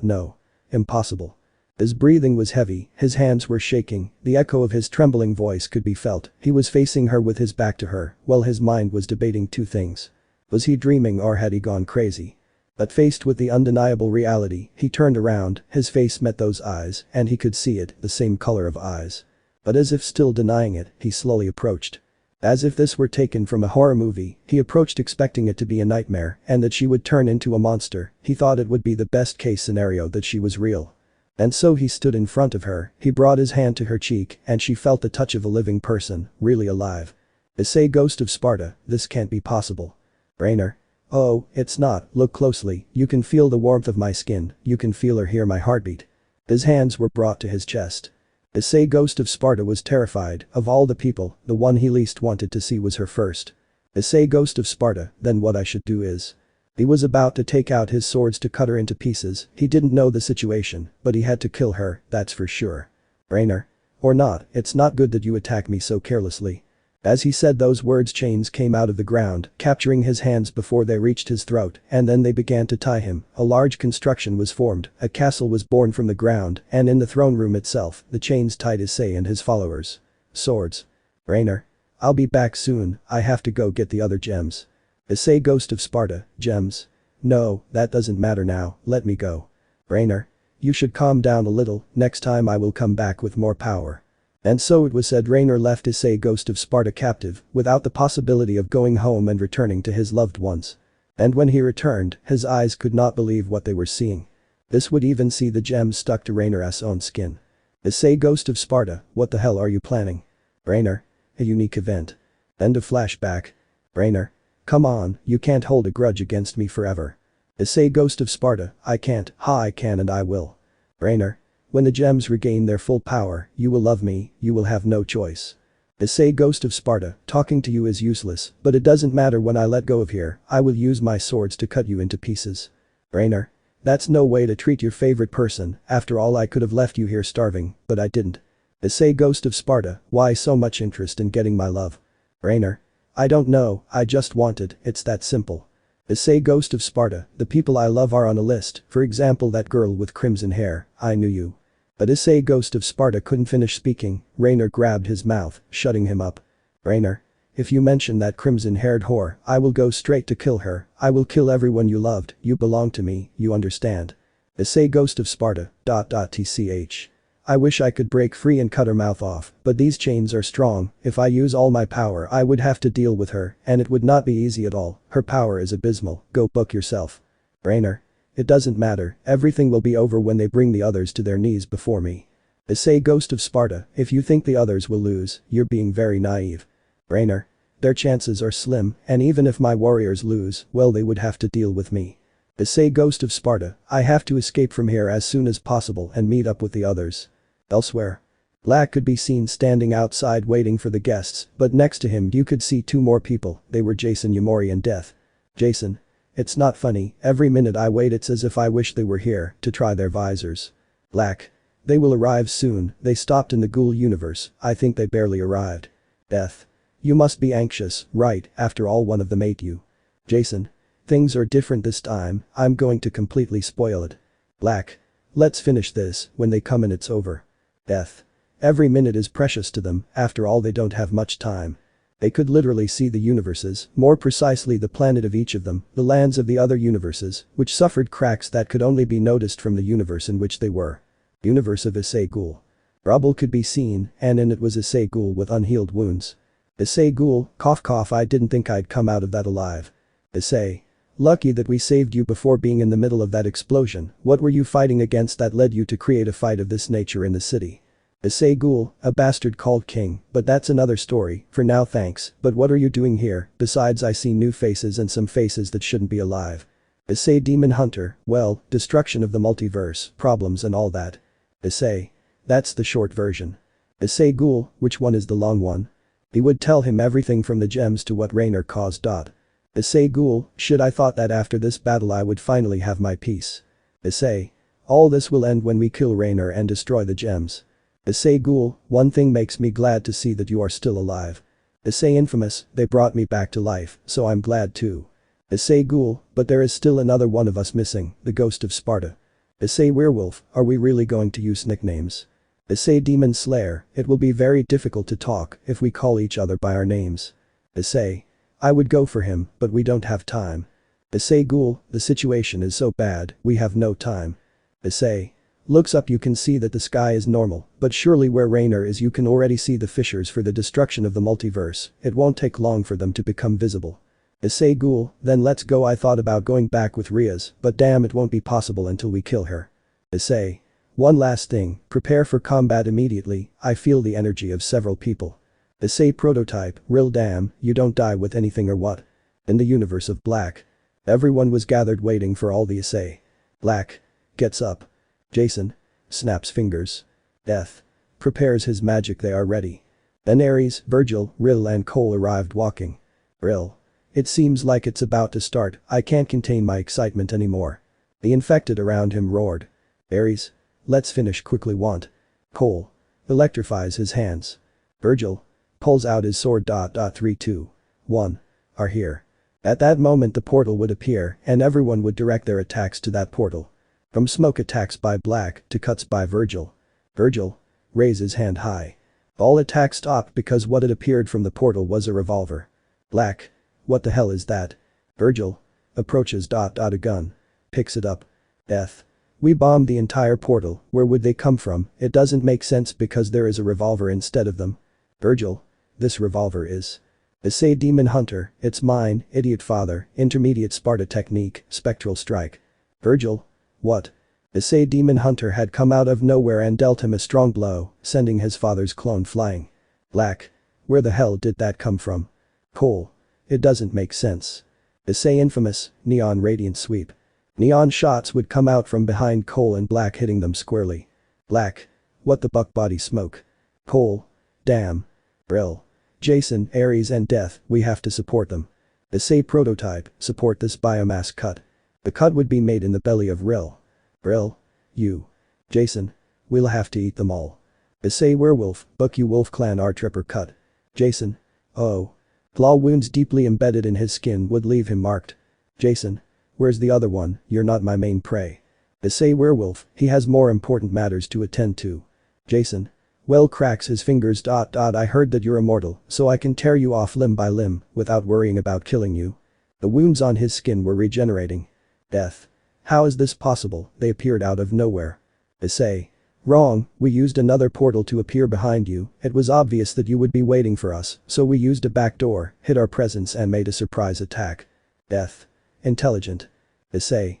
no. Impossible. His breathing was heavy, his hands were shaking, the echo of his trembling voice could be felt, he was facing her with his back to her, while his mind was debating two things. Was he dreaming or had he gone crazy? But faced with the undeniable reality, he turned around, his face met those eyes, and he could see it, the same color of eyes. But as if still denying it, he slowly approached. As if this were taken from a horror movie, he approached expecting it to be a nightmare and that she would turn into a monster, he thought it would be the best case scenario that she was real. And so he stood in front of her, he brought his hand to her cheek and she felt the touch of a living person, really alive. Issei Ghost of Sparta, this can't be possible. Raynor. Oh, it's not, look closely, you can feel the warmth of my skin, you can feel or hear my heartbeat. His hands were brought to his chest. Issei Ghost of Sparta was terrified, of all the people, the one he least wanted to see was her first. Issei Ghost of Sparta, then what I should do is. He was about to take out his swords to cut her into pieces, he didn't know the situation, but he had to kill her, that's for sure. Raynor. Or not, it's not good that you attack me so carelessly. As he said those words chains came out of the ground, capturing his hands before they reached his throat, and then they began to tie him, a large construction was formed, a castle was born from the ground, and in the throne room itself, the chains tied Issei and his followers. Swords. Raynor. I'll be back soon, I have to go get the other gems. Issei Ghost of Sparta, gems? No, that doesn't matter now, let me go. Raynor. You should calm down a little, next time I will come back with more power. And so it was said Raynor left Issei Ghost of Sparta captive, without the possibility of going home and returning to his loved ones. And when he returned, his eyes could not believe what they were seeing. This would even see the gems stuck to Raynor's own skin. Issei Ghost of Sparta, what the hell are you planning? Raynor. A unique event. End of flashback. Raynor. Come on, you can't hold a grudge against me forever. Issei Ghost of Sparta, I can't, I can and I will. Raynor. When the gems regain their full power, you will love me, you will have no choice. Issei Ghost of Sparta, talking to you is useless, but it doesn't matter when I let go of here, I will use my swords to cut you into pieces. Raynor. That's no way to treat your favorite person, after all I could have left you here starving, but I didn't. Issei Ghost of Sparta, why so much interest in getting my love? Raynor. I don't know, I just wanted, it's that simple. Issei Ghost of Sparta, the people I love are on a list, for example that girl with crimson hair, I knew you. But Issei Ghost of Sparta couldn't finish speaking, Raynor grabbed his mouth, shutting him up. Raynor. If you mention that crimson-haired whore, I will go straight to kill her, I will kill everyone you loved, you belong to me, you understand. Issei Ghost of Sparta, tch. I wish I could break free and cut her mouth off, but these chains are strong, if I use all my power I would have to deal with her, and it would not be easy at all, her power is abysmal, go book yourself. Raynor. It doesn't matter, everything will be over when they bring the others to their knees before me. Issei, Ghost of Sparta, if you think the others will lose, you're being very naive. Rainer. Their chances are slim, and even if my warriors lose, well, they would have to deal with me. Issei, Ghost of Sparta, I have to escape from here as soon as possible and meet up with the others. Elsewhere. Black could be seen standing outside waiting for the guests, but next to him you could see two more people, they were Jason, Yumori and Death. Jason. It's not funny, every minute I wait it's as if I wish they were here to try their visors. Black. They will arrive soon, they stopped in the ghoul universe, I think they barely arrived. Death. You must be anxious, right, after all one of them ate you. Jason. Things are different this time, I'm going to completely spoil it. Black. Let's finish this, when they come in it's over. Death. Every minute is precious to them, after all they don't have much time. They could literally see the universes, more precisely the planet of each of them, the lands of the other universes, which suffered cracks that could only be noticed from the universe in which they were. Universe of Issei Ghoul. Rubble could be seen, and in it was Issei Ghoul with unhealed wounds. Issei Ghoul, cough cough, I didn't think I'd come out of that alive. Issei. Lucky that we saved you before being in the middle of that explosion, what were you fighting against that led you to create a fight of this nature in the city? Issei Ghoul, a bastard called King, but that's another story, for now thanks, but what are you doing here, besides I see new faces and some faces that shouldn't be alive. Issei Demon Hunter, well, destruction of the multiverse, problems and all that. Issei. That's the short version. Issei Ghoul, which one is the long one? He would tell him everything from the gems to what Rainer caused. Issei Ghoul, should I thought that after this battle I would finally have my peace. Issei. All this will end when we kill Rainer and destroy the gems. Issei Ghoul, one thing makes me glad to see that you are still alive. Issei Infamous, they brought me back to life, so I'm glad too. Issei Ghoul, but there is still another one of us missing, the Ghost of Sparta. Issei Werewolf, are we really going to use nicknames? Issei Demon Slayer, it will be very difficult to talk if we call each other by our names. Issei. I would go for him, but we don't have time. Issei Ghoul, the situation is so bad, we have no time. Issei. Looks up you can see that the sky is normal, but surely where Rainer is you can already see the fissures for the destruction of the multiverse, it won't take long for them to become visible. Issei Ghoul, then let's go. I thought about going back with Riaz, but damn it won't be possible until we kill her. Issei. One last thing, prepare for combat immediately, I feel the energy of several people. Issei Prototype, real damn, you don't die with anything or what? In the universe of Black. Everyone was gathered waiting for all the Issei. Black. Gets up. Jason. Snaps fingers. Death. Prepares his magic, they are ready. Then Ares, Virgil, Rill and Cole arrived walking. Rill. It seems like it's about to start, I can't contain my excitement anymore. The infected around him roared. Ares. Let's finish quickly want. Cole. Electrifies his hands. Virgil. Pulls out his sword. 3, 2, 1. Are here. At that moment the portal would appear and everyone would direct their attacks to that portal. From smoke attacks by Black to cuts by Virgil. Virgil. Raises hand high. All attacks stopped because what had appeared from the portal was a revolver. Black. What the hell is that? Virgil. Approaches. A gun. Picks it up. Death. We bombed the entire portal, where would they come from? It doesn't make sense because there is a revolver instead of them. Virgil. This revolver is. Issei Demon Hunter, it's mine, idiot father, intermediate Sparta technique, spectral strike. Virgil. What? Issei Demon Hunter had come out of nowhere and dealt him a strong blow, sending his father's clone flying. Black. Where the hell did that come from? Cole. It doesn't make sense. Issei Infamous, neon radiant sweep. Neon shots would come out from behind Cole and Black hitting them squarely. Black. What the buck body smoke? Cole. Damn. Brill. Jason, Ares and Death, we have to support them. Issei Prototype, support this biomass cut. The cut would be made in the belly of Rill. Brill. You. Jason. We'll have to eat them all. Issei Werewolf, Buck you Wolf Clan our tripper cut. Jason. Oh. Claw wounds deeply embedded in his skin would leave him marked. Jason. Where's the other one, you're not my main prey. Issei Werewolf, he has more important matters to attend to. Jason. Well cracks his fingers. I heard that you're immortal, so I can tear you off limb by limb, without worrying about killing you. The wounds on his skin were regenerating. Death. How is this possible, they appeared out of nowhere. Issei. Wrong, we used another portal to appear behind you, it was obvious that you would be waiting for us, so we used a back door, hid our presence and made a surprise attack. Death. Intelligent. Issei.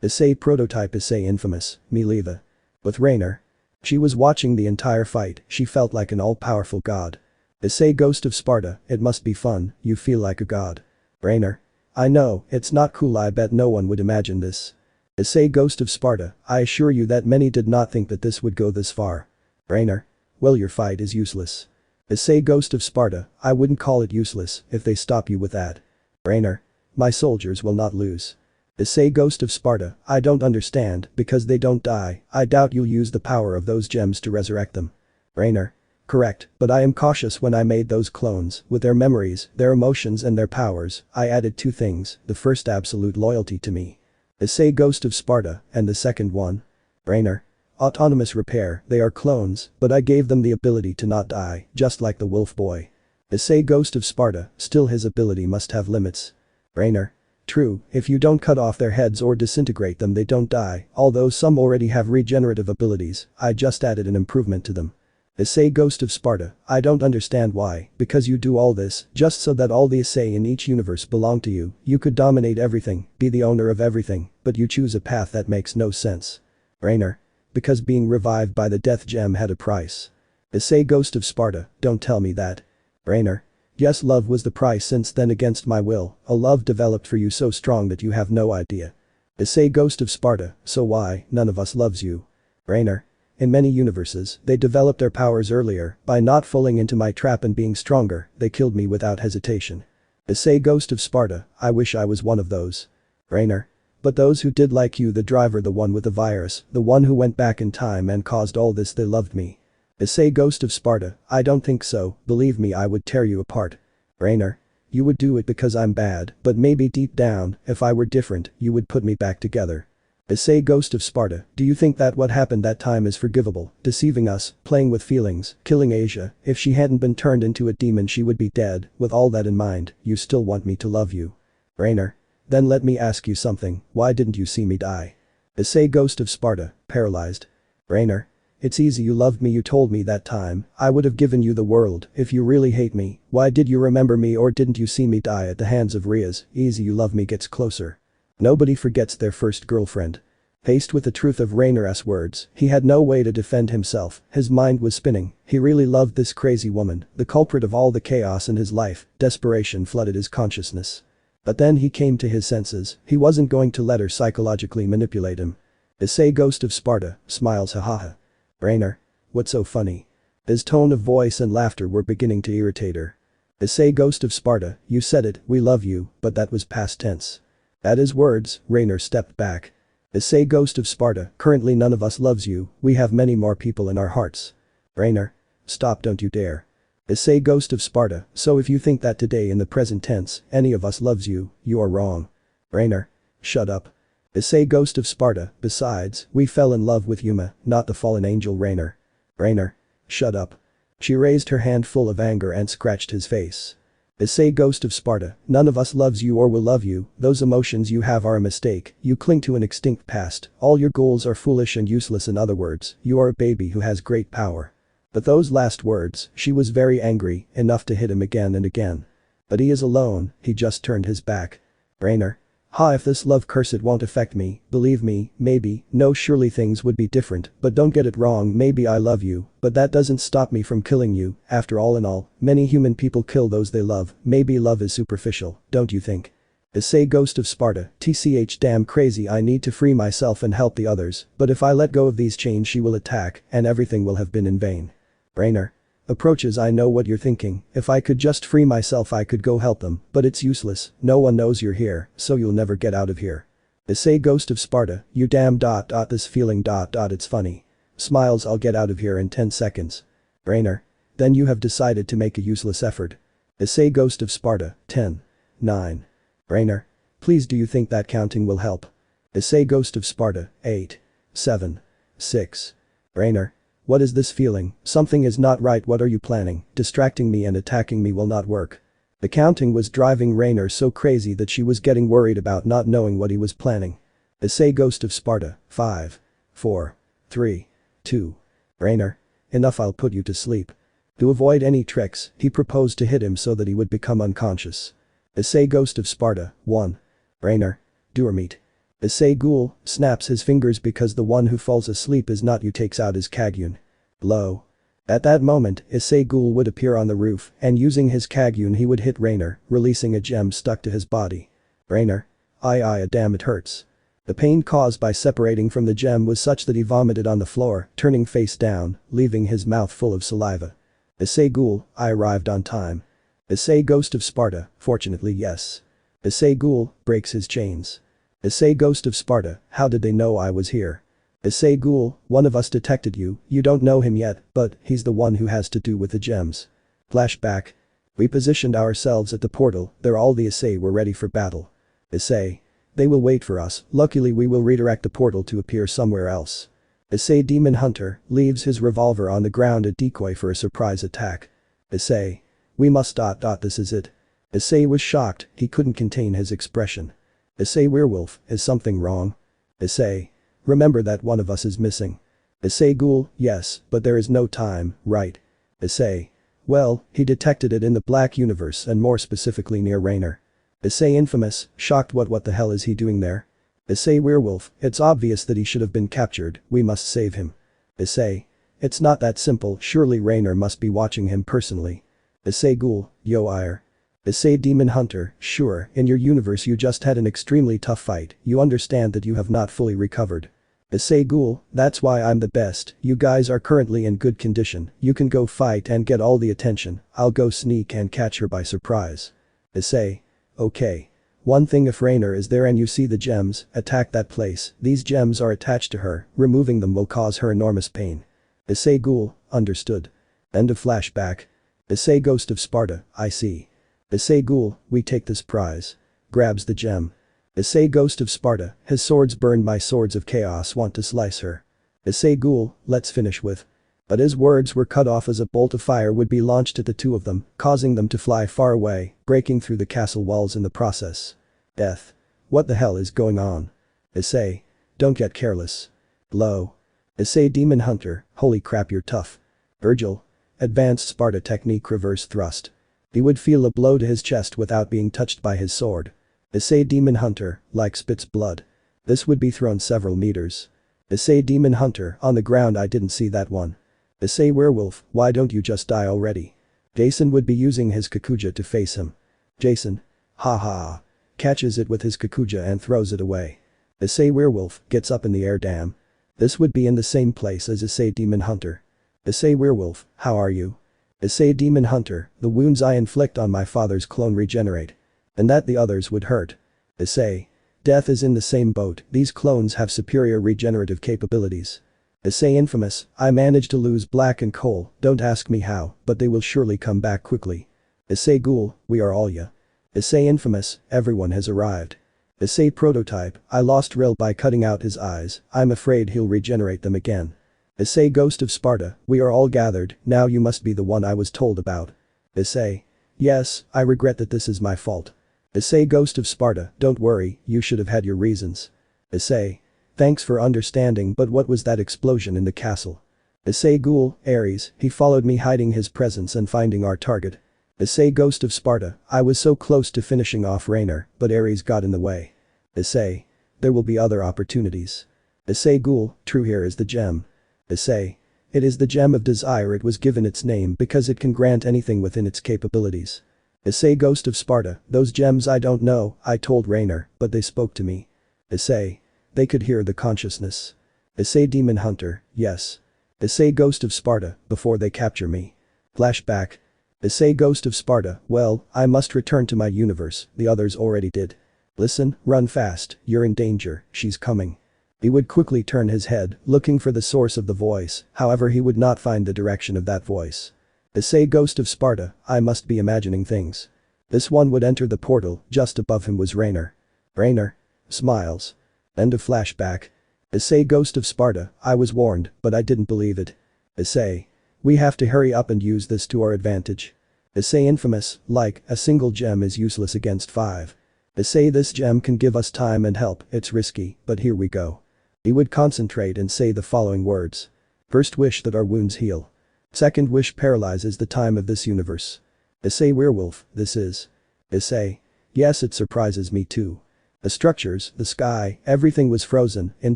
Issei prototype Issei infamous, me Leva. With Raynor. She was watching the entire fight, she felt like an all-powerful god. Issei Ghost of Sparta, it must be fun, you feel like a god. Raynor. I know, it's not cool, I bet no one would imagine this. Issei Ghost of Sparta, I assure you that many did not think that this would go this far. Raynor. Well, your fight is useless. Issei Ghost of Sparta, I wouldn't call it useless if they stop you with that. Raynor. My soldiers will not lose. Issei Ghost of Sparta, I don't understand, because they don't die, I doubt you'll use the power of those gems to resurrect them. Raynor. Correct, but I am cautious when I made those clones, with their memories, their emotions and their powers, I added two things, the first absolute loyalty to me. Issei Ghost of Sparta, and the second one? Raynor. Autonomous repair, they are clones, but I gave them the ability to not die, just like the wolf boy. Issei Ghost of Sparta, still his ability must have limits. Raynor. True, if you don't cut off their heads or disintegrate them they don't die, although some already have regenerative abilities, I just added an improvement to them. Issei Ghost of Sparta, I don't understand why, because you do all this, just so that all the Issei in each universe belong to you, you could dominate everything, be the owner of everything, but you choose a path that makes no sense. Raynor. Because being revived by the death gem had a price. Issei Ghost of Sparta, don't tell me that. Raynor. Yes, love was the price, since then against my will, a love developed for you so strong that you have no idea. Issei Ghost of Sparta, so why, none of us loves you. Raynor. In many universes, they developed their powers earlier, by not falling into my trap and being stronger, they killed me without hesitation. Issei Ghost of Sparta, I wish I was one of those. Raynor. But those who did like you, the driver, the one with the virus, the one who went back in time and caused all this, they loved me. Issei Ghost of Sparta, I don't think so, believe me, I would tear you apart. Raynor. You would do it because I'm bad, but maybe deep down, if I were different, you would put me back together. Issei Ghost of Sparta, do you think that what happened that time is forgivable, deceiving us, playing with feelings, killing Asia, if she hadn't been turned into a demon she would be dead, with all that in mind, you still want me to love you. Raynor. Then let me ask you something, why didn't you see me die? Issei Ghost of Sparta, paralyzed. Raynor. It's easy, you loved me, you told me that time, I would have given you the world, if you really hate me, why did you remember me or didn't you see me die at the hands of Rias? Easy, you love me gets closer. Nobody forgets their first girlfriend. Faced with the truth of Raynor's words, he had no way to defend himself, his mind was spinning, he really loved this crazy woman, the culprit of all the chaos in his life, desperation flooded his consciousness. But then he came to his senses, he wasn't going to let her psychologically manipulate him. Issei Ghost of Sparta, smiles hahaha. Raynor. What's so funny? His tone of voice and laughter were beginning to irritate her. Issei Ghost of Sparta, you said it, we love you, but that was past tense. At his words, Raynor stepped back. Issei Ghost of Sparta, currently none of us loves you, we have many more people in our hearts. Raynor. Stop, don't you dare. Issei Ghost of Sparta, so if you think that today in the present tense, any of us loves you, you are wrong. Raynor. Shut up. Issei Ghost of Sparta, besides, we fell in love with Yuma, not the fallen angel Raynor. Raynor. Shut up. She raised her hand full of anger and scratched his face. Issei Ghost of Sparta, none of us loves you or will love you, those emotions you have are a mistake, you cling to an extinct past, all your goals are foolish and useless, in other words, you are a baby who has great power. But those last words, she was very angry, enough to hit him again and again. But he is alone, he just turned his back. Raynor. Ha, if this love curse it won't affect me, believe me, maybe, no surely things would be different, but don't get it wrong, maybe I love you, but that doesn't stop me from killing you, after all in all, many human people kill those they love, maybe love is superficial, don't you think? Issei Ghost of Sparta, tch damn crazy, I need to free myself and help the others, but if I let go of these chains she will attack, and everything will have been in vain. Raynor. Approaches, I know what you're thinking, if I could just free myself I could go help them, but it's useless, no one knows you're here, so you'll never get out of here. Issei Ghost of Sparta, you damn this feeling it's funny. Smiles, I'll get out of here in 10 seconds. Raynor. Then you have decided to make a useless effort. Issei Ghost of Sparta, 10. 9. Raynor. Please, do you think that counting will help? Issei Ghost of Sparta, 8. 7. 6. Raynor. What is this feeling? Something is not right, what are you planning? Distracting me and attacking me will not work. The counting was driving Raynor so crazy that she was getting worried about not knowing what he was planning. Issei Ghost of Sparta, 5. 4. 3. 2. Raynor. Enough, I'll put you to sleep. To avoid any tricks, he proposed to hit him so that he would become unconscious. Issei Ghost of Sparta, 1. Raynor. Do or meet. Issei Ghoul snaps his fingers because the one who falls asleep is not you, takes out his Kagyun. Blow. At that moment, Issei Ghoul would appear on the roof and using his Kagyun he would hit Rainer, releasing a gem stuck to his body. Rainer. Damn, it hurts. The pain caused by separating from the gem was such that he vomited on the floor, turning face down, leaving his mouth full of saliva. Issei Ghoul, I arrived on time. Issei Ghost of Sparta, fortunately yes. Issei Ghoul breaks his chains. Issei Ghost of Sparta, how did they know I was here? Issei Ghoul, one of us detected you, you don't know him yet, but he's the one who has to do with the gems. Flashback. We positioned ourselves at the portal, there all the Issei were ready for battle. Issei. They will wait for us, luckily we will redirect the portal to appear somewhere else. Issei Demon Hunter leaves his revolver on the ground, a decoy for a surprise attack. Issei. We must. This is it. Issei was shocked, he couldn't contain his expression. Issei Werewolf, is something wrong? Issei. Remember that one of us is missing. Issei Ghoul, yes, but there is no time, right? Issei. Well, he detected it in the Black Universe and more specifically near Rainer. Issei Infamous, shocked, what the hell is he doing there? Issei Werewolf, it's obvious that he should have been captured, we must save him. Issei. It's not that simple, surely Rainer must be watching him personally. Issei Ghoul, yo ire. Issei Demon Hunter, sure, in your universe you just had an extremely tough fight, you understand that you have not fully recovered. Issei Ghoul, that's why I'm the best, you guys are currently in good condition, you can go fight and get all the attention, I'll go sneak and catch her by surprise. Issei. Okay. One thing, if Rainer is there and you see the gems, attack that place, these gems are attached to her, removing them will cause her enormous pain. Issei Ghoul, understood. End of flashback. Issei Ghost of Sparta, I see. Issei Ghoul, we take this prize. Grabs the gem. Issei Ghost of Sparta, his swords burned by swords of chaos want to slice her. Issei Ghoul, let's finish with. But his words were cut off as a bolt of fire would be launched at the two of them, causing them to fly far away, breaking through the castle walls in the process. Death. What the hell is going on? Issei. Don't get careless. Blow. Issei Demon Hunter, holy crap, you're tough. Virgil. Advanced Sparta technique, reverse thrust. He would feel a blow to his chest without being touched by his sword. Issei Demon Hunter, like spits blood. This would be thrown several meters. Issei Demon Hunter, on the ground, I didn't see that one. Issei Werewolf, why don't you just die already? Jason would be using his Kakuja to face him. Jason. Ha ha. Catches it with his Kakuja and throws it away. Issei Werewolf gets up in the air, damn. This would be in the same place as Issei Demon Hunter. Issei Werewolf, how are you? Issei Demon Hunter, the wounds I inflict on my father's clone regenerate. And that the others would hurt. Issei. Death is in the same boat, these clones have superior regenerative capabilities. Issei Infamous, I managed to lose Black and Cole, don't ask me how, but they will surely come back quickly. Issei Ghoul, we are all ya. Issei Infamous, everyone has arrived. Issei Prototype, I lost Rill by cutting out his eyes, I'm afraid he'll regenerate them again. Issei Ghost of Sparta, we are all gathered, now you must be the one I was told about. Issei. Yes, I regret that this is my fault. Issei Ghost of Sparta, don't worry, you should have had your reasons. Issei. Thanks for understanding, but what was that explosion in the castle? Issei Ghoul, Ares, he followed me, hiding his presence and finding our target. Issei Ghost of Sparta, I was so close to finishing off Rainer, but Ares got in the way. Issei. There will be other opportunities. Issei Ghoul, true, here is the gem. Issei. It is the gem of desire, it was given its name because it can grant anything within its capabilities. Issei Ghost of Sparta, those gems I don't know, I told Rainer, but they spoke to me. Issei. They could hear the consciousness. Issei Demon Hunter, yes. Issei Ghost of Sparta, before they capture me. Flashback. Issei Ghost of Sparta, well, I must return to my universe, the others already did. Listen, run fast, you're in danger, she's coming. He would quickly turn his head, looking for the source of the voice, however he would not find the direction of that voice. Issei Ghost of Sparta, I must be imagining things. This one would enter the portal, just above him was Rainer. Rainer. Smiles. End of flashback. Issei Ghost of Sparta, I was warned, but I didn't believe it. Issei. We have to hurry up and use this to our advantage. Issei Infamous, like, a single gem is useless against 5. Issei, this gem can give us time and help, it's risky, but here we go. He would concentrate and say the following words. First wish that our wounds heal. Second wish paralyzes the time of this universe. Issei Werewolf, this is. Issei. Yes, it surprises me too. The structures, the sky, everything was frozen. In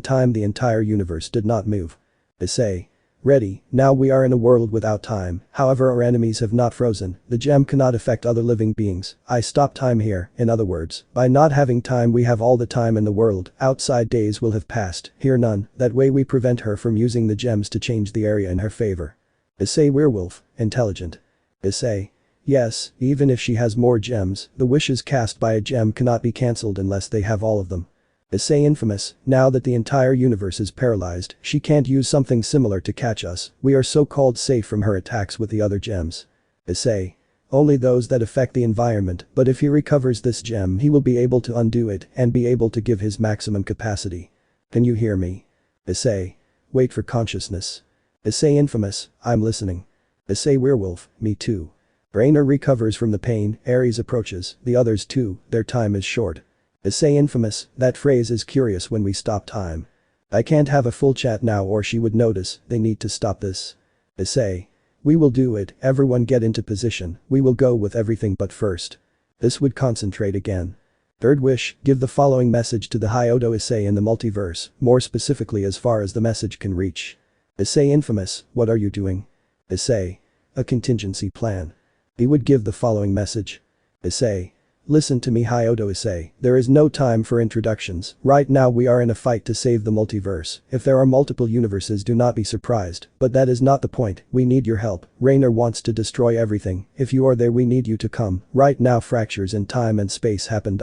time the entire universe did not move. Issei. Ready, now we are in a world without time, however our enemies have not frozen, the gem cannot affect other living beings, I stop time here, in other words, by not having time we have all the time in the world, outside days will have passed, here none, that way we prevent her from using the gems to change the area in her favor. Issei werewolf, intelligent. Issei. Yes, even if she has more gems, the wishes cast by a gem cannot be cancelled unless they have all of them. Issei infamous, now that the entire universe is paralyzed, she can't use something similar to catch us, we are so-called safe from her attacks with the other gems. Issei. Only those that affect the environment, but if he recovers this gem he will be able to undo it and be able to give his maximum capacity. Can you hear me? Issei. Wait for consciousness. Issei infamous, I'm listening. Issei werewolf, me too. Rainer recovers from the pain, Ares approaches, the others too, their time is short. Issei infamous, that phrase is curious when we stop time. I can't have a full chat now or she would notice, they need to stop this. Issei. We will do it, everyone get into position, we will go with everything but first. This would concentrate again. Third wish, give the following message to the hyodo Issei in the multiverse, more specifically as far as the message can reach. Issei infamous, what are you doing? Issei. A contingency plan. He would give the following message. Issei. Listen to me hyodo Issei, there is no time for introductions, right now we are in a fight to save the multiverse, if there are multiple universes do not be surprised, but that is not the point, we need your help, Rainer wants to destroy everything, if you are there we need you to come, right now fractures in time and space happen.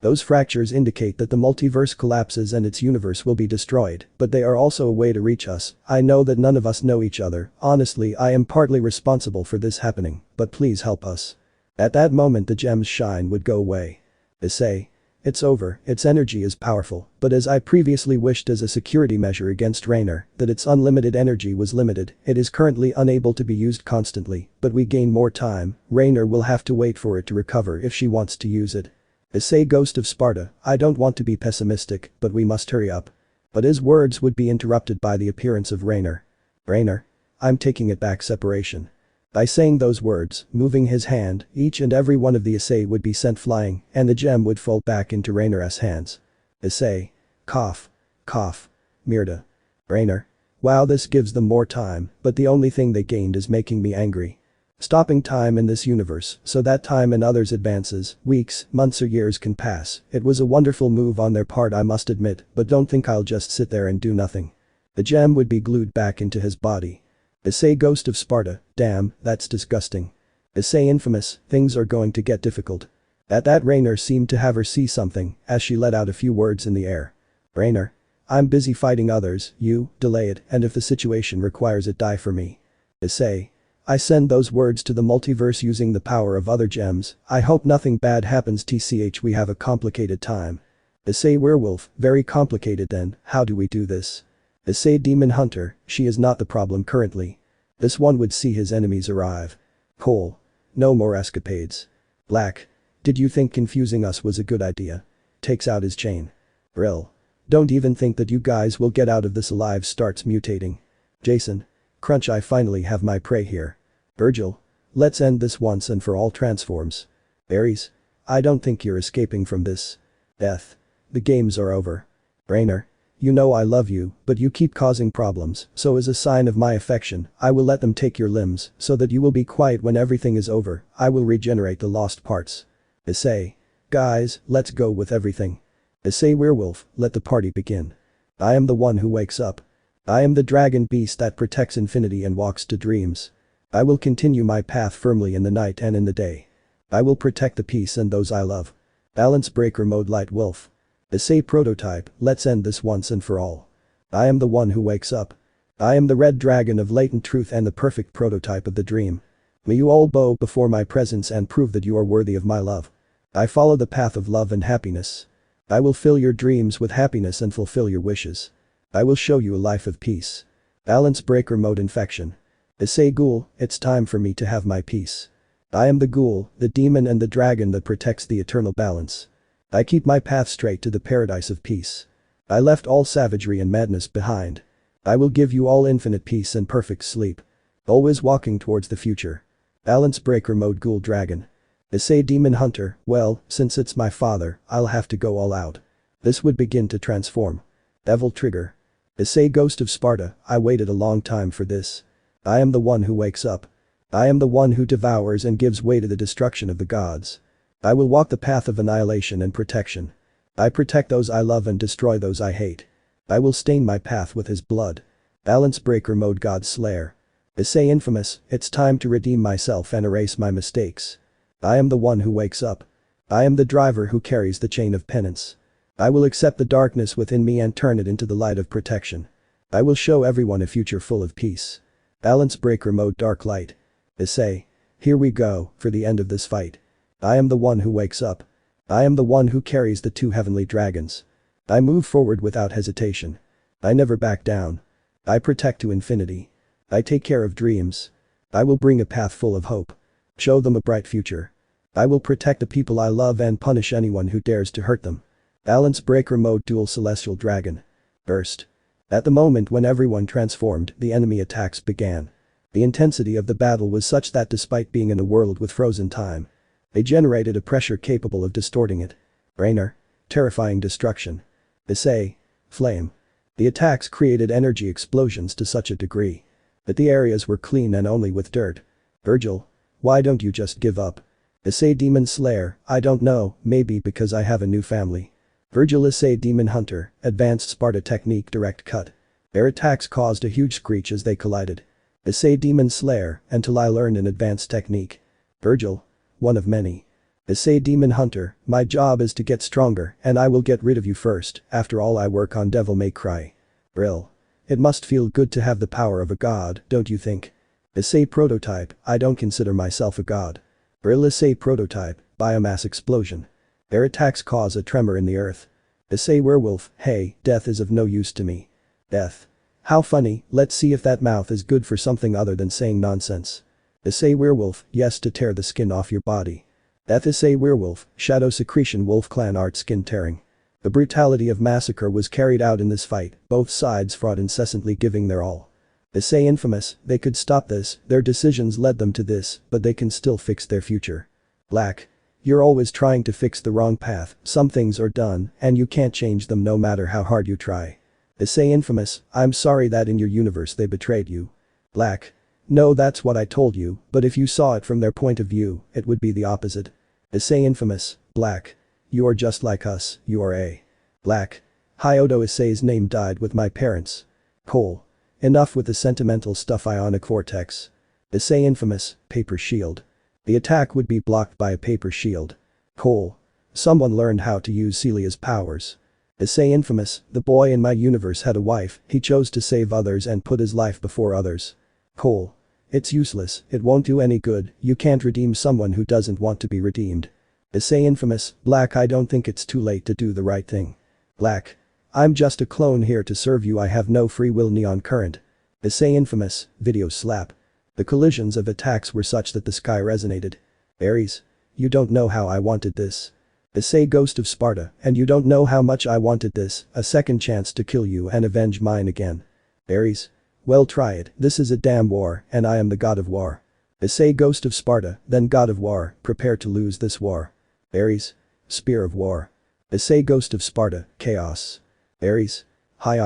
Those fractures indicate that the multiverse collapses and its universe will be destroyed, but they are also a way to reach us, I know that none of us know each other, honestly I am partly responsible for this happening, but please help us. At that moment the gem's shine would go away. Issei. It's over, its energy is powerful, but as I previously wished as a security measure against Rainer, that its unlimited energy was limited, it is currently unable to be used constantly, but we gain more time, Rainer will have to wait for it to recover if she wants to use it. Issei Ghost of Sparta, I don't want to be pessimistic, but we must hurry up. But his words would be interrupted by the appearance of Rainer. Rainer. I'm taking it back separation. By saying those words, moving his hand, each and every one of the Issei would be sent flying, and the gem would fall back into Rainer's hands. Issei. Cough. Cough. Mirda. Rainer. Wow, this gives them more time, but the only thing they gained is making me angry. Stopping time in this universe, so that time in others advances, weeks, months or years can pass, it was a wonderful move on their part I must admit, but don't think I'll just sit there and do nothing. The gem would be glued back into his body. Issei Ghost of Sparta, damn, that's disgusting. Issei infamous, things are going to get difficult. At that Rainer seemed to have her see something, as she let out a few words in the air. Rainer. I'm busy fighting others, you, delay it, and if the situation requires it die for me. Issei. I send those words to the multiverse using the power of other gems, I hope nothing bad happens tch we have a complicated time. Issei werewolf, very complicated then, how do we do this? Issei demon hunter, she is not the problem currently. This one would see his enemies arrive. Cole. No more escapades. Black. Did you think confusing us was a good idea? Takes out his chain. Brill. Don't even think that you guys will get out of this alive starts mutating. Jason. Crunch I finally have my prey here. Virgil. Let's end this once and for all transforms. Ares. I don't think you're escaping from this. Death. The games are over. Rainer. You know I love you, but you keep causing problems, so as a sign of my affection, I will let them take your limbs, so that you will be quiet when everything is over, I will regenerate the lost parts. Issei. Guys, let's go with everything. Issei werewolf, let the party begin. I am the one who wakes up. I am the dragon beast that protects infinity and walks to dreams. I will continue my path firmly in the night and in the day. I will protect the peace and those I love. Balance breaker mode light wolf. Issei prototype, let's end this once and for all. I am the one who wakes up. I am the red dragon of latent truth and the perfect prototype of the dream. May you all bow before my presence and prove that you are worthy of my love. I follow the path of love and happiness. I will fill your dreams with happiness and fulfill your wishes. I will show you a life of peace. Balance breaker mode infection. Issei ghoul, it's time for me to have my peace. I am the ghoul, the demon and the dragon that protects the eternal balance. I keep my path straight to the paradise of peace. I left all savagery and madness behind. I will give you all infinite peace and perfect sleep. Always walking towards the future. Balance breaker mode ghoul dragon. Issei Demon Hunter, well, since it's my father, I'll have to go all out. This would begin to transform. Devil Trigger. Issei Ghost of Sparta, I waited a long time for this. I am the one who wakes up. I am the one who devours and gives way to the destruction of the gods. I will walk the path of annihilation and protection. I protect those I love and destroy those I hate. I will stain my path with his blood. Balance Breaker Mode God Slayer. Issei Infamous, it's time to redeem myself and erase my mistakes. I am the one who wakes up. I am the driver who carries the chain of penance. I will accept the darkness within me and turn it into the light of protection. I will show everyone a future full of peace. Balance Breaker Mode Dark Light. Issei. Here we go, for the end of this fight. I am the one who wakes up. I am the one who carries the two heavenly dragons. I move forward without hesitation. I never back down. I protect to infinity. I take care of dreams. I will bring a path full of hope. Show them a bright future. I will protect the people I love and punish anyone who dares to hurt them. Balance Breaker Mode Dual Celestial Dragon. Burst. At the moment when everyone transformed, the enemy attacks began. The intensity of the battle was such that despite being in a world with frozen time, they generated a pressure capable of distorting it. Rainer. Terrifying destruction. Issei. Flame. The attacks created energy explosions to such a degree that the areas were clean and only with dirt. Virgil. Why don't you just give up? Issei Demon Slayer, I don't know, maybe because I have a new family. Virgil Issei Demon Hunter, Advanced Sparta Technique Direct Cut. Their attacks caused a huge screech as they collided. Issei Demon Slayer, until I learned an advanced technique. Virgil. One of many. Issei Demon Hunter, my job is to get stronger and I will get rid of you first, after all I work on Devil May Cry. Brill. It must feel good to have the power of a god, don't you think? Issei Prototype, I don't consider myself a god. Brill Issei Prototype, Biomass Explosion. Their attacks cause a tremor in the earth. Issei Werewolf, hey, death is of no use to me. Death. How funny, let's see if that mouth is good for something other than saying nonsense. Issei Werewolf, yes to tear the skin off your body. Death Issei Werewolf, Shadow Secretion Wolf Clan Art Skin Tearing. The brutality of massacre was carried out in this fight, both sides fought incessantly giving their all. Issei Infamous, they could stop this, their decisions led them to this, but they can still fix their future. Black. You're always trying to fix the wrong path, some things are done, and you can't change them no matter how hard you try. Issei Infamous, I'm sorry that in your universe they betrayed you. Black. No, that's what I told you, but if you saw it from their point of view, it would be the opposite. Issei Infamous, Black. You are just like us, you are a. Black. Hyodo Issei's name died with my parents. Cole. Enough with the sentimental stuff Ionic Vortex. Issei Infamous, Paper Shield. The attack would be blocked by a paper shield. Cole. Someone learned how to use Celia's powers. Issei Infamous, the boy in my universe had a wife, he chose to save others and put his life before others. Cole. It's useless, it won't do any good, you can't redeem someone who doesn't want to be redeemed. Issei Infamous, Black I don't think it's too late to do the right thing. Black. I'm just a clone here to serve you I have no free will Neon Current. Issei Infamous, Video Slap. The collisions of attacks were such that the sky resonated. Ares. You don't know how I wanted this. Issei Ghost of Sparta, and you don't know how much I wanted this, a second chance to kill you and avenge mine again. Ares. Well try it, this is a damn war, and I am the god of war. Issei Ghost of Sparta, then god of war, prepare to lose this war. Ares. Spear of War. Issei Ghost of Sparta, Chaos. Ares. Hi.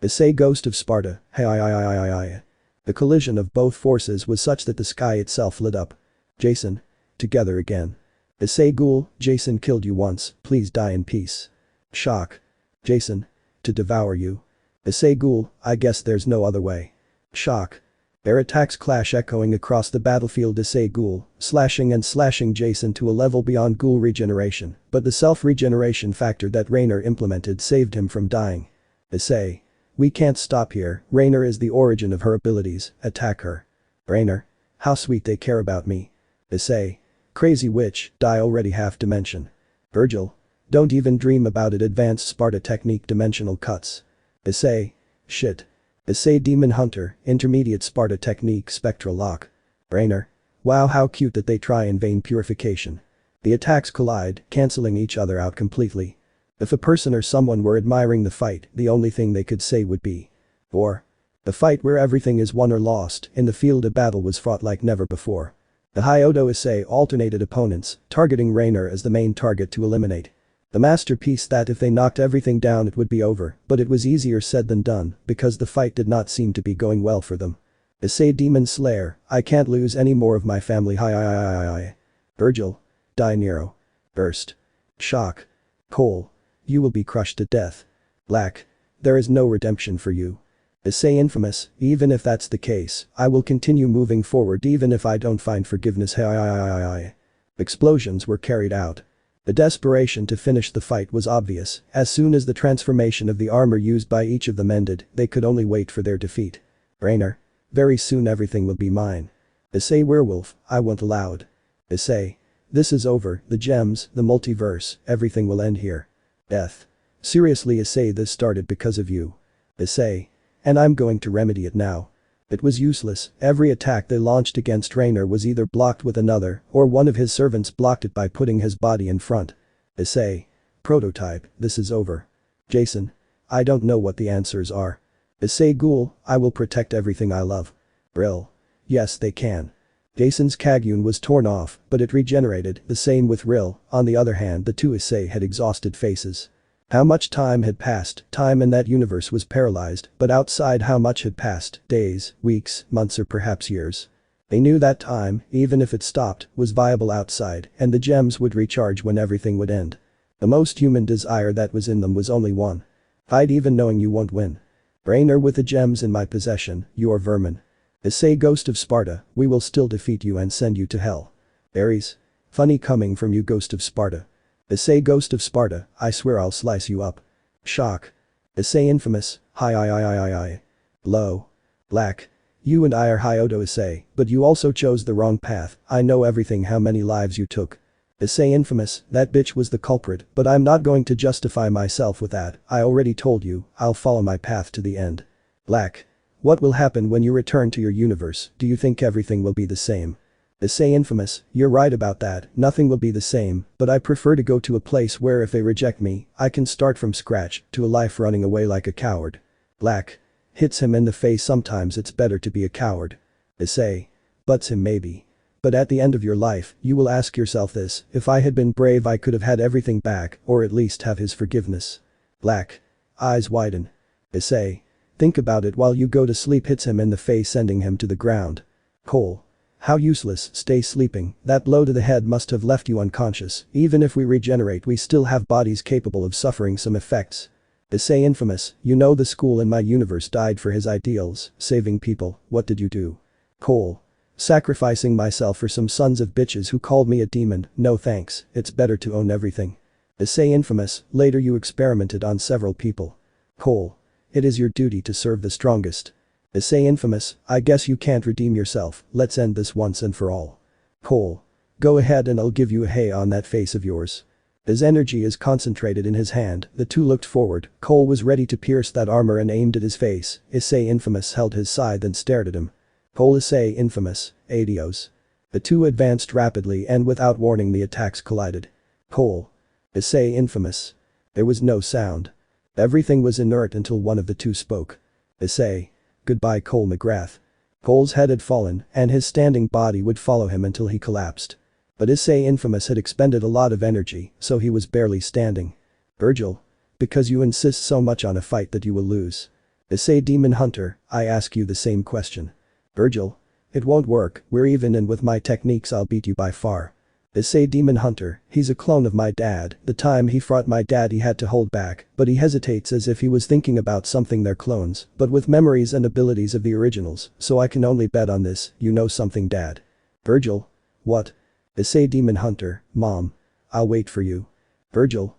Issei Ghost of Sparta, hi. The collision of both forces was such that the sky itself lit up. Jason. Together again. Issei Ghoul, Jason killed you once, please die in peace. Shock. Jason. To devour you. Issei Ghoul, I guess there's no other way. Shock. Their attacks clash echoing across the battlefield. Issei Ghoul, slashing and slashing Jason to a level beyond Ghoul regeneration, but the self-regeneration factor that Rainer implemented saved him from dying. Issei. We can't stop here, Rainer is the origin of her abilities, attack her. Rainer. How sweet they care about me. Issei. Crazy witch, die already half dimension. Virgil. Don't even dream about it Advanced Sparta Technique Dimensional Cuts. Issei. Shit. Issei Demon Hunter, Intermediate Sparta Technique Spectral Lock. Rainer. Wow how cute that they try in vain purification. The attacks collide, cancelling each other out completely. If a person or someone were admiring the fight, the only thing they could say would be. War. The fight where everything is won or lost, in the field of battle was fought like never before. The hyodo Issei alternated opponents, targeting Rainer as the main target to eliminate. The masterpiece that if they knocked everything down it would be over, but it was easier said than done because the fight did not seem to be going well for them. Issei Demon Slayer, I can't lose any more of my family. Hi. Virgil. Die Nero. Burst. Shock. Cole. You will be crushed to death. Black. There is no redemption for you. Issei Infamous, even if that's the case, I will continue moving forward even if I don't find forgiveness. Hi. Explosions were carried out. The desperation to finish the fight was obvious. As soon as the transformation of the armor used by each of them ended, they could only wait for their defeat. Rainer. Very soon everything will be mine. Issei Werewolf, I won't allowed. Issei. This is over, the gems, the multiverse, everything will end here. Death. Seriously Issei, this started because of you. Issei. And I'm going to remedy it now. It was useless, every attack they launched against Rainer was either blocked with another or one of his servants blocked it by putting his body in front. Issei. Prototype, this is over. Jason. I don't know what the answers are. Issei Ghoul, I will protect everything I love. Brill. Yes they can. Jason's Kagyun was torn off, but it regenerated, the same with Rill. On the other hand the two Issei had exhausted faces. How much time had passed? Time in that universe was paralyzed, but outside how much had passed? Days, weeks, months or perhaps years. They knew that time, even if it stopped, was viable outside, and the gems would recharge when everything would end. The most human desire that was in them was only one. Fight even knowing you won't win. Rainer, with the gems in my possession, you are vermin. Issei Ghost of Sparta, we will still defeat you and send you to hell. Ares. Funny coming from you, Ghost of Sparta. Issei Ghost of Sparta, I swear I'll slice you up. Shock. Issei Infamous, hi. Low. Black. You and I are hyodo Issei, but you also chose the wrong path, I know everything, how many lives you took. Issei Infamous, that bitch was the culprit, but I'm not going to justify myself with that, I already told you, I'll follow my path to the end. Black. What will happen when you return to your universe, do you think everything will be the same? Issei Infamous, you're right about that, nothing will be the same, but I prefer to go to a place where if they reject me, I can start from scratch, to a life running away like a coward. Black. Hits him in the face, sometimes it's better to be a coward. Issei. Butts him maybe. But at the end of your life, you will ask yourself this, if I had been brave I could have had everything back, or at least have his forgiveness. Black. Eyes widen. Issei. Think about it while you go to sleep, hits him in the face sending him to the ground. Cole. How useless, stay sleeping, that blow to the head must have left you unconscious, even if we regenerate we still have bodies capable of suffering some effects. Issei Infamous, you know the school in my universe died for his ideals, saving people, what did you do? Cole. Sacrificing myself for some sons of bitches who called me a demon, no thanks, it's better to own everything. Issei Infamous, later you experimented on several people. Cole. It is your duty to serve the strongest. Issei Infamous, I guess you can't redeem yourself, let's end this once and for all. Cole. Go ahead and I'll give you a hey on that face of yours. His energy is concentrated in his hand, the two looked forward, Cole was ready to pierce that armor and aimed at his face, Issei Infamous held his side and stared at him. Cole. Issei Infamous, adios. The two advanced rapidly and without warning the attacks collided. Cole. Issei Infamous. There was no sound. Everything was inert until one of the two spoke. Issei. Goodbye Cole McGrath. Cole's head had fallen and his standing body would follow him until he collapsed. But Issei Infamous had expended a lot of energy, so he was barely standing. Virgil. Because you insist so much on a fight that you will lose. Issei Demon Hunter, I ask you the same question. Virgil. It won't work, we're even and with my techniques I'll beat you by far. Issei Demon Hunter, he's a clone of my dad, the time he fought my dad he had to hold back, but he hesitates as if he was thinking about something, they're clones, but with memories and abilities of the originals, so I can only bet on this, you know something dad. Virgil. What? Issei Demon Hunter, Mom. I'll wait for you. Virgil.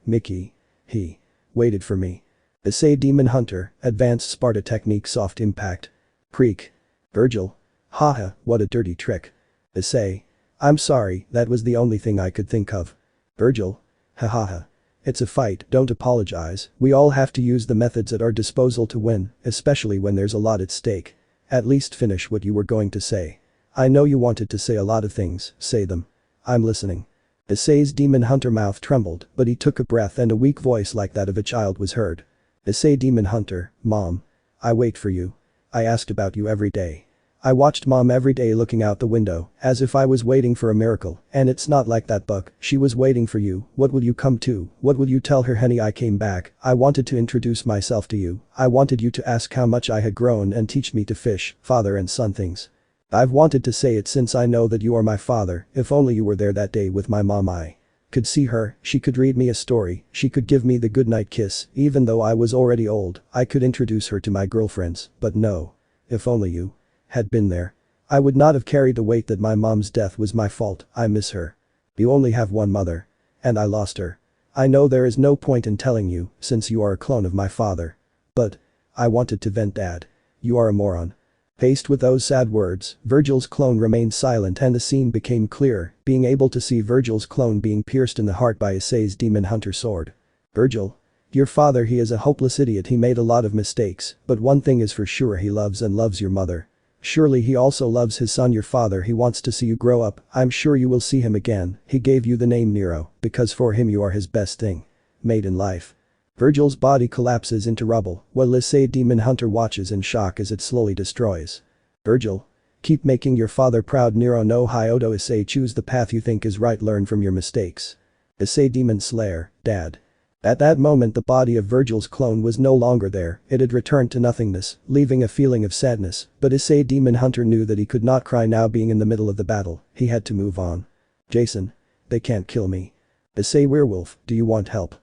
Mickey. He. Waited for me. Issei Demon Hunter, Advanced Sparta Technique Soft Impact. Creak. Virgil. Haha, what a dirty trick. Issei. I'm sorry, that was the only thing I could think of. Virgil. Hahaha. It's a fight, don't apologize, we all have to use the methods at our disposal to win, especially when there's a lot at stake. At least finish what you were going to say. I know you wanted to say a lot of things, say them. I'm listening. Issei's Demon Hunter mouth trembled, but he took a breath and a weak voice like that of a child was heard. Issei Demon Hunter, Mom. I wait for you. I asked about you every day. I watched mom every day looking out the window, as if I was waiting for a miracle, and it's not like that, Buck. She was waiting for you. What will you come to? What will you tell her, honey? I came back. I wanted to introduce myself to you. I wanted you to ask how much I had grown and teach me to fish, father and son things. I've wanted to say it since I know that you are my father. If only you were there that day with my mom. I could see her, she could read me a story, she could give me the goodnight kiss, even though I was already old, I could introduce her to my girlfriends, but no. If only you had been there. I would not have carried the weight that my mom's death was my fault. I miss her. You only have one mother. And I lost her. I know there is no point in telling you, since you are a clone of my father. But I wanted to vent, Dad. You are a moron. Faced with those sad words, Virgil's clone remained silent and the scene became clearer, being able to see Virgil's clone being pierced in the heart by Issei's demon hunter sword. Virgil. Your father, he is a hopeless idiot. He made a lot of mistakes, but one thing is for sure, he loves and loves your mother. Surely he also loves his son, your father. He wants to see you grow up. I'm sure you will see him again. He gave you the name Nero, because for him you are his best thing made in life. Virgil's body collapses into rubble, while Issei demon hunter watches in shock as it slowly destroys. Virgil. Keep making your father proud, Nero no hyodo. Issei, choose the path you think is right, learn from your mistakes. Issei demon slayer, Dad. At that moment the body of Virgil's clone was no longer there, it had returned to nothingness, leaving a feeling of sadness, but Issei demon hunter knew that he could not cry now, being in the middle of the battle, he had to move on. Jason. They can't kill me. Issei werewolf, do you want help?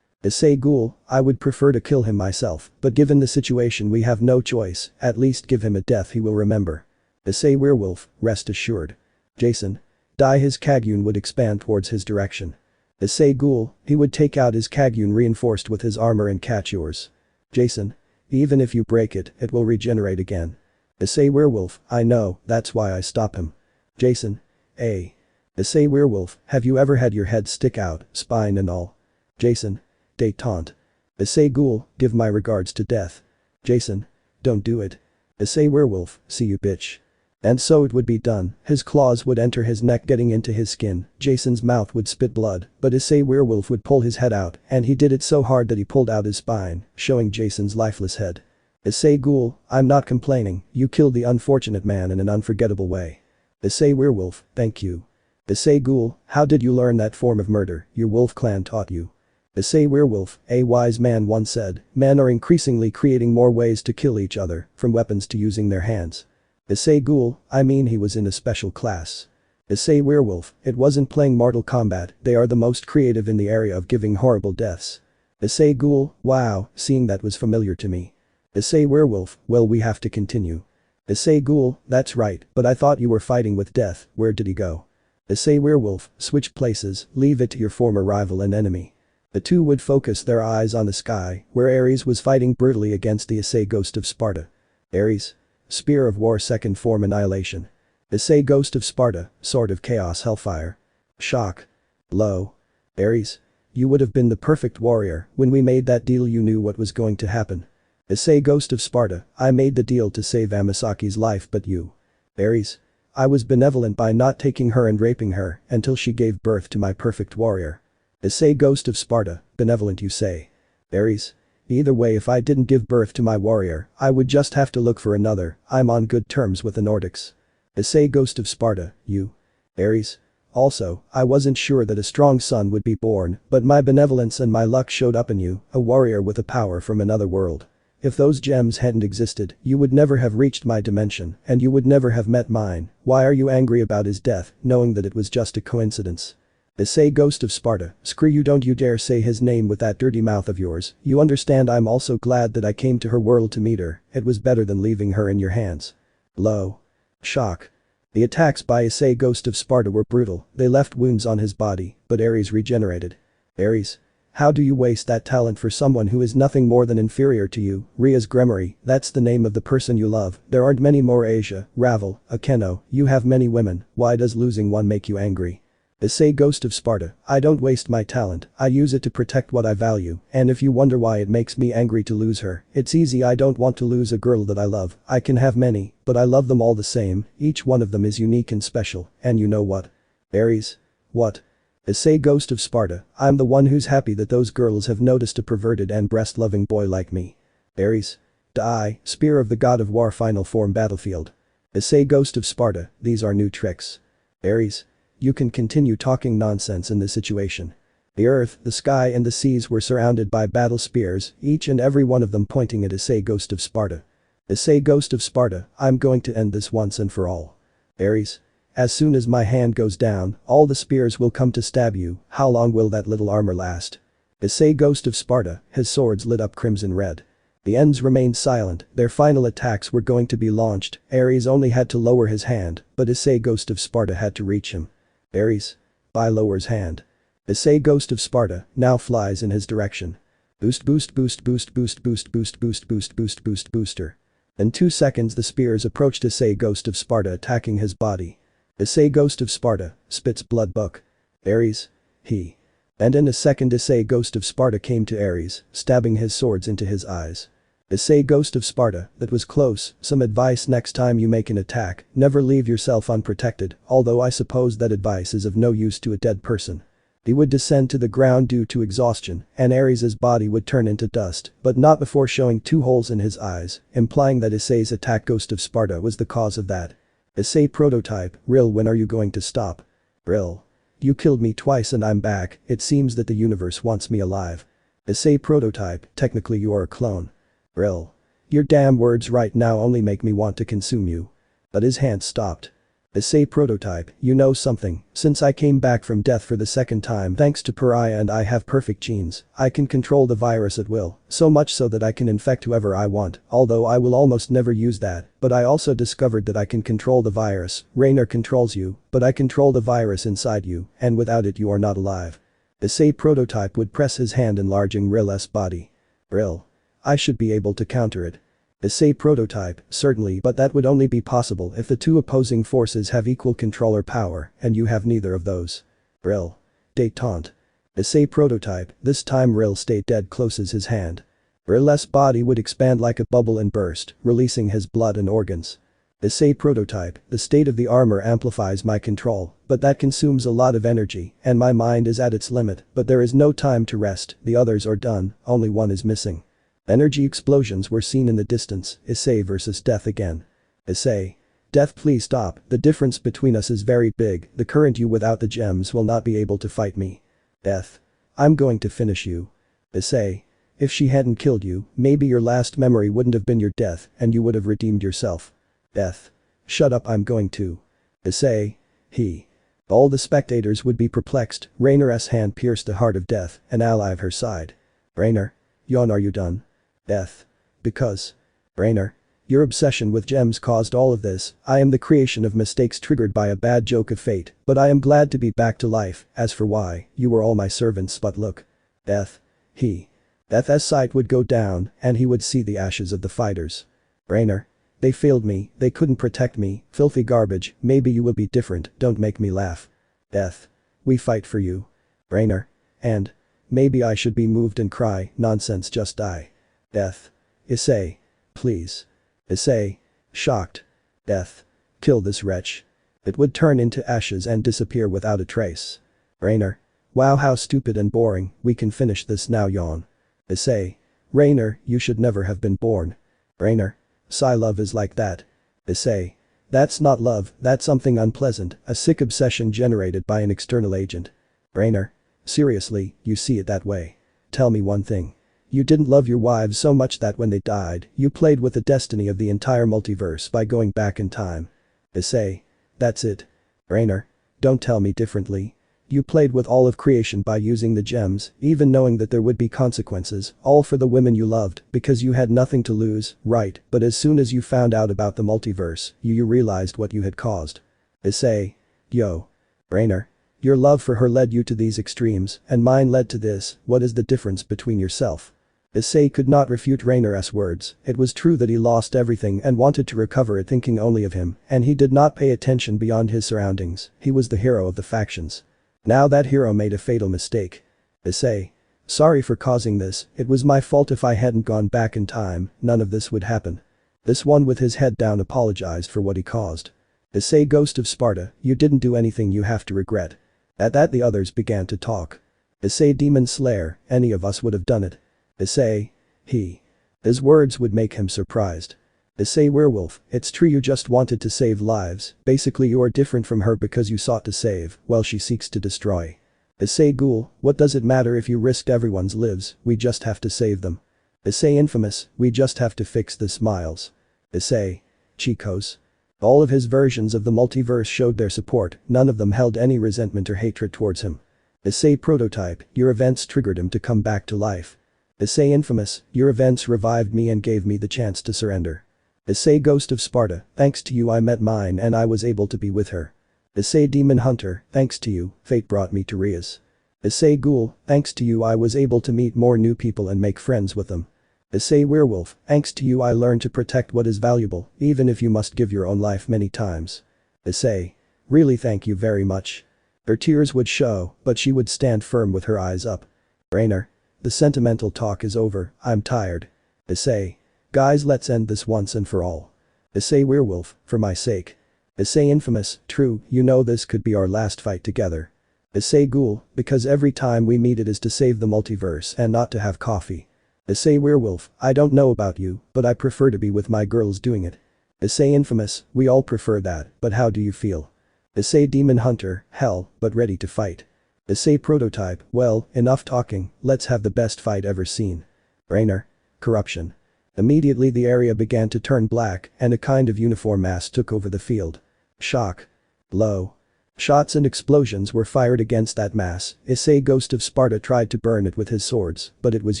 Issei ghoul, I would prefer to kill him myself, but given the situation we have no choice, at least give him a death he will remember. Issei werewolf, rest assured. Jason. Die. His Kagyun would expand towards his direction. Issei ghoul, he would take out his Kagyun reinforced with his armor and catch yours. Jason. Even if you break it, it will regenerate again. Issei werewolf, I know, that's why I stop him. Jason. Issei werewolf, have you ever had your head stick out, spine and all? Jason. Détente. Issei ghoul, give my regards to death. Jason. Don't do it. Issei werewolf, see you bitch. And so it would be done, his claws would enter his neck getting into his skin, Jason's mouth would spit blood, but Issei werewolf would pull his head out, and he did it so hard that he pulled out his spine, showing Jason's lifeless head. Issei ghoul, I'm not complaining, you killed the unfortunate man in an unforgettable way. Issei werewolf, thank you. Issei ghoul, how did you learn that form of murder? Your wolf clan taught you. Issei werewolf, a wise man once said, men are increasingly creating more ways to kill each other, from weapons to using their hands. Issei ghoul, I mean he was in a special class. Issei werewolf, it wasn't playing Mortal Kombat, they are the most creative in the area of giving horrible deaths. Issei ghoul, wow, seeing that was familiar to me. Issei werewolf, well, we have to continue. Issei ghoul, that's right, but I thought you were fighting with death, where did he go? Issei werewolf, switch places, leave it to your former rival and enemy. The two would focus their eyes on the sky, where Ares was fighting brutally against the Issei ghost of Sparta. Ares. Spear of War, second form annihilation. Issei ghost of Sparta, sword of chaos, hellfire. Shock. Low. Ares. You would have been the perfect warrior, when we made that deal you knew what was going to happen. Issei ghost of Sparta, I made the deal to save Amasaki's life, but you. Ares. I was benevolent by not taking her and raping her until she gave birth to my perfect warrior. Issei ghost of Sparta, benevolent you say. Ares. Either way, if I didn't give birth to my warrior, I would just have to look for another, I'm on good terms with the Nordics. Issei ghost of Sparta, you. Ares. Also, I wasn't sure that a strong son would be born, but my benevolence and my luck showed up in you, a warrior with a power from another world. If those gems hadn't existed, you would never have reached my dimension, and you would never have met mine. Why are you angry about his death, knowing that it was just a coincidence? Issei ghost of Sparta, screw you, don't you dare say his name with that dirty mouth of yours, you understand I'm also glad that I came to her world to meet her, it was better than leaving her in your hands. Low. Shock. The attacks by Issei ghost of Sparta were brutal, they left wounds on his body, but Ares regenerated. Ares. How do you waste that talent for someone who is nothing more than inferior to you? Ria's Gremory, that's the name of the person you love, there aren't many more. Asia, Ravel, Akeno, you have many women, why does losing one make you angry? Issei ghost of Sparta, I don't waste my talent, I use it to protect what I value, and if you wonder why it makes me angry to lose her, it's easy, I don't want to lose a girl that I love, I can have many, but I love them all the same, each one of them is unique and special, and you know what? Ares. What? Issei ghost of Sparta, I'm the one who's happy that those girls have noticed a perverted and breast-loving boy like me. Ares. Die, spear of the god of war, final form battlefield. Issei Ghost of Sparta, these are new tricks. Ares. You can continue talking nonsense in this situation. The earth, the sky and the seas were surrounded by battle spears, each and every one of them pointing at Issei Ghost of Sparta. Issei Ghost of Sparta, I'm going to end this once and for all. Ares. As soon as my hand goes down, all the spears will come to stab you, how long will that little armor last? Issei Ghost of Sparta, his swords lit up crimson red. The Ents remained silent, their final attacks were going to be launched, Ares only had to lower his hand, but Issei Ghost of Sparta had to reach him. Ares. By lowers hand. Issei Ghost of Sparta now flies in his direction. Boost boost boost boost boost boost boost boost boost boost boost booster. In 2 seconds the spears approached Issei Ghost of Sparta attacking his body. Issei Ghost of Sparta spits blood book. Ares. He. And in a second Issei Ghost of Sparta came to Ares, stabbing his swords into his eyes. Issei Ghost of Sparta, that was close, some advice next time you make an attack, never leave yourself unprotected, although I suppose that advice is of no use to a dead person. He would descend to the ground due to exhaustion, and Ares's body would turn into dust, but not before showing 2 holes in his eyes, implying that Issei's attack Ghost of Sparta was the cause of that. Issei prototype, Rill, when are you going to stop? Rill. You killed me twice and I'm back, it seems that the universe wants me alive. Issei prototype, technically you are a clone. Rill. Your damn words right now only make me want to consume you. But his hand stopped. Issei prototype, you know something, since I came back from death for the 2nd time thanks to Pariah and I have perfect genes, I can control the virus at will, so much so that I can infect whoever I want, although I will almost never use that, but I also discovered that I can control the virus, Raynor controls you, but I control the virus inside you, and without it you are not alive. Issei prototype would press his hand enlarging Rill's body. Rill. I should be able to counter it. Issei prototype, certainly, but that would only be possible if the 2 opposing forces have equal controller power, and you have neither of those. Rill. Détente. Issei prototype, this time Rill stayed dead close as his hand. Rill's body would expand like a bubble and burst, releasing his blood and organs. Issei prototype, the state of the armor amplifies my control, but that consumes a lot of energy, and my mind is at its limit, but there is no time to rest, the others are done, only one is missing. Energy explosions were seen in the distance, Issei versus Death again. Issei. Death, please stop, the difference between us is very big, the current you without the gems will not be able to fight me. Death. I'm going to finish you. Issei. If she hadn't killed you, maybe your last memory wouldn't have been your death and you would have redeemed yourself. Death. Shut up, I'm going to. Issei. He. All the spectators would be perplexed, Raynor's hand pierced the heart of Death, an ally of her side. Raynor. Yawn, are you done? Death. Because. Raynor. Your obsession with gems caused all of this, I am the creation of mistakes triggered by a bad joke of fate, but I am glad to be back to life, as for why, you were all my servants but look. Death. He. Death's sight would go down, and he would see the ashes of the fighters. Raynor. They failed me, they couldn't protect me, filthy garbage, maybe you will be different, don't make me laugh. Death. We fight for you. Raynor. And. Maybe I should be moved and cry, nonsense, just die. Death. Issei. Please. Issei. Shocked. Death. Kill this wretch. It would turn into ashes and disappear without a trace. Raynor. Wow, how stupid and boring, we can finish this now, yawn. Issei. Raynor, you should never have been born. Raynor. Sigh, love is like that. Issei. That's not love, that's something unpleasant, a sick obsession generated by an external agent. Raynor. Seriously, you see it that way. Tell me one thing. You didn't love your wives so much that when they died, you played with the destiny of the entire multiverse by going back in time. Issei. That's it. Raynor. Don't tell me differently. You played with all of creation by using the gems, even knowing that there would be consequences, all for the women you loved, because you had nothing to lose, right, but as soon as you found out about the multiverse, you realized what you had caused. Issei. Yo. Raynor. Your love for her led you to these extremes, and mine led to this, what is the difference between yourself? Issei could not refute Raynor's words, it was true that he lost everything and wanted to recover it thinking only of him, and he did not pay attention beyond his surroundings, he was the hero of the factions. Now that hero made a fatal mistake. Issei. Sorry for causing this, it was my fault if I hadn't gone back in time, none of this would happen. This one with his head down apologized for what he caused. Issei Ghost of Sparta, you didn't do anything you have to regret. At that the others began to talk. Issei Demon Slayer, any of us would have done it. Issei. He. His words would make him surprised. Issei werewolf, it's true you just wanted to save lives, basically you are different from her because you sought to save, while she seeks to destroy. Issei ghoul, what does it matter if you risked everyone's lives, we just have to save them. Issei infamous, we just have to fix the smiles. Issei. Chicos. All of his versions of the multiverse showed their support, none of them held any resentment or hatred towards him. Issei prototype, your events triggered him to come back to life. Issei infamous, your events revived me and gave me the chance to surrender. Issei ghost of Sparta, thanks to you I met mine and I was able to be with her. Issei demon hunter, thanks to you, fate brought me to Rias. Issei ghoul, thanks to you I was able to meet more new people and make friends with them. Issei werewolf, thanks to you I learned to protect what is valuable, even if you must give your own life many times. Issei. Really thank you very much. Her tears would show, but she would stand firm with her eyes up. Rainer. The sentimental talk is over, I'm tired. Issei. Guys, let's end this once and for all. Issei werewolf, for my sake. Issei infamous, true, you know this could be our last fight together. Issei ghoul, because every time we meet it is to save the multiverse and not to have coffee. Issei werewolf, I don't know about you, but I prefer to be with my girls doing it. Issei infamous, we all prefer that, but how do you feel? Issei demon hunter, hell, but ready to fight. Issei prototype, well, enough talking, let's have the best fight ever seen. Rainer. Corruption. Immediately the area began to turn black and a kind of uniform mass took over the field. Shock. Blow. Shots and explosions were fired against that mass. Issei ghost of Sparta tried to burn it with his swords, but it was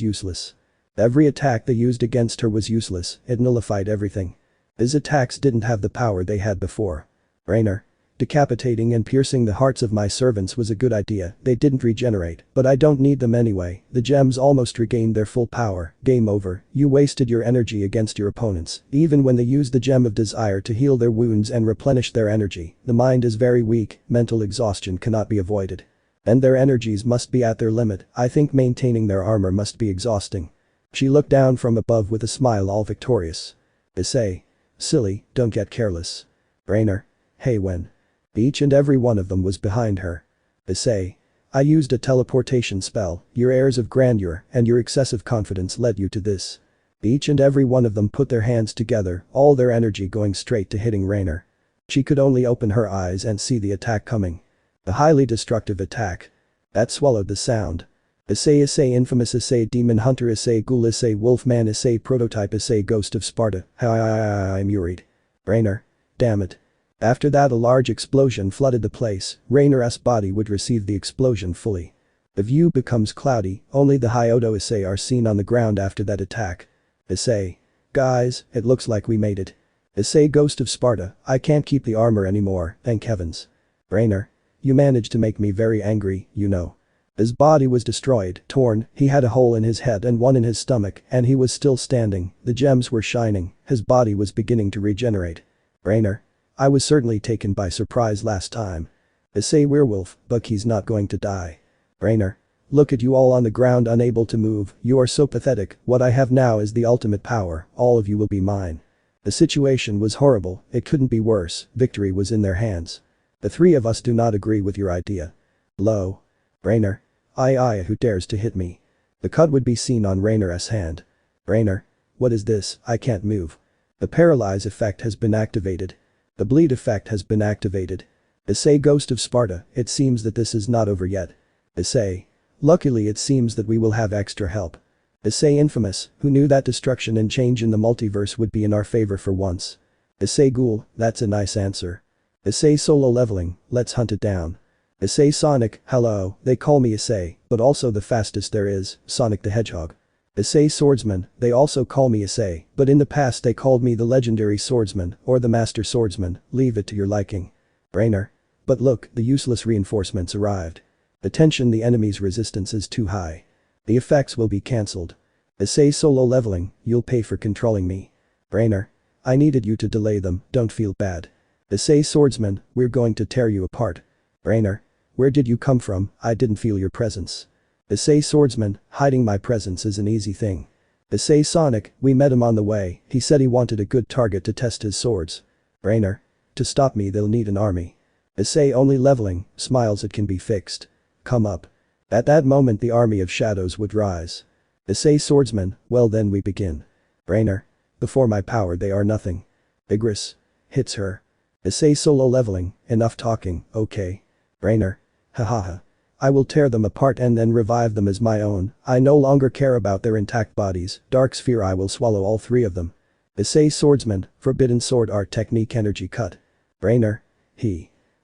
useless. Every attack they used against her was useless, it nullified everything. His attacks didn't have the power they had before. Rainer. Decapitating and piercing the hearts of my servants was a good idea, they didn't regenerate, but I don't need them anyway, the gems almost regained their full power, game over, you wasted your energy against your opponents, even when they use the gem of desire to heal their wounds and replenish their energy, the mind is very weak, mental exhaustion cannot be avoided. And their energies must be at their limit, I think maintaining their armor must be exhausting. She looked down from above with a smile all victorious. Issei. Silly, don't get careless. Rainer. Hey when. Each and every one of them was behind her. Issei. I used a teleportation spell, your airs of grandeur and your excessive confidence led you to this. Each and every one of them put their hands together, all their energy going straight to hitting Rainer. She could only open her eyes and see the attack coming. A highly destructive attack. That swallowed the sound. Issei infamous Issei demon hunter Issei ghoul Issei wolfman Issei prototype Issei ghost of Sparta, I'm worried. Rainer. Damn it. After that a large explosion flooded the place, Rainer's body would receive the explosion fully. The view becomes cloudy, only the hyodo Issei are seen on the ground after that attack. Issei. Guys, it looks like we made it. Issei ghost of Sparta, I can't keep the armor anymore, thank heavens. Rainer. You managed to make me very angry, you know. His body was destroyed, torn, he had a hole in his head and one in his stomach and he was still standing, the gems were shining, his body was beginning to regenerate. Rainer. I was certainly taken by surprise last time. Issei werewolf, but he's not going to die. Rainer. Look at you all on the ground unable to move, you are so pathetic, what I have now is the ultimate power, all of you will be mine. The situation was horrible, it couldn't be worse, victory was in their hands. The three of us do not agree with your idea. Low. Rainer. Who dares to hit me? The cut would be seen on Rainer's hand. Rainer. What is this, I can't move. The paralyze effect has been activated. The bleed effect has been activated. Issei ghost of Sparta, it seems that this is not over yet. Issei. Luckily it seems that we will have extra help. Issei infamous, who knew that destruction and change in the multiverse would be in our favor for once. Issei ghoul, that's a nice answer. Issei solo leveling, let's hunt it down. Issei Sonic, hello, they call me Issei, but also the fastest there is, Sonic the Hedgehog. Issei Swordsman, they also call me Issei, but in the past they called me the Legendary Swordsman or the Master Swordsman, leave it to your liking. Rainer. But look, the useless reinforcements arrived. Attention, the enemy's resistance is too high. The effects will be cancelled. Issei solo leveling, you'll pay for controlling me. Rainer. I needed you to delay them, don't feel bad. Issei Swordsman, we're going to tear you apart. Rainer. Where did you come from, I didn't feel your presence. Issei Swordsman, hiding my presence is an easy thing. Issei Sonic, we met him on the way, he said he wanted a good target to test his swords. Rainer. To stop me they'll need an army. Issei only leveling, smiles it can be fixed. Come up. At that moment the army of shadows would rise. Issei Swordsman, well then we begin. Rainer. Before my power they are nothing. Igris. Hits her. Issei solo leveling, enough talking, okay. Brainer. Hahaha. I will tear them apart and then revive them as my own, I no longer care about their intact bodies, Dark Sphere I will swallow all three of them. Issei Swordsman, Forbidden Sword Art Technique Energy Cut. Brainer.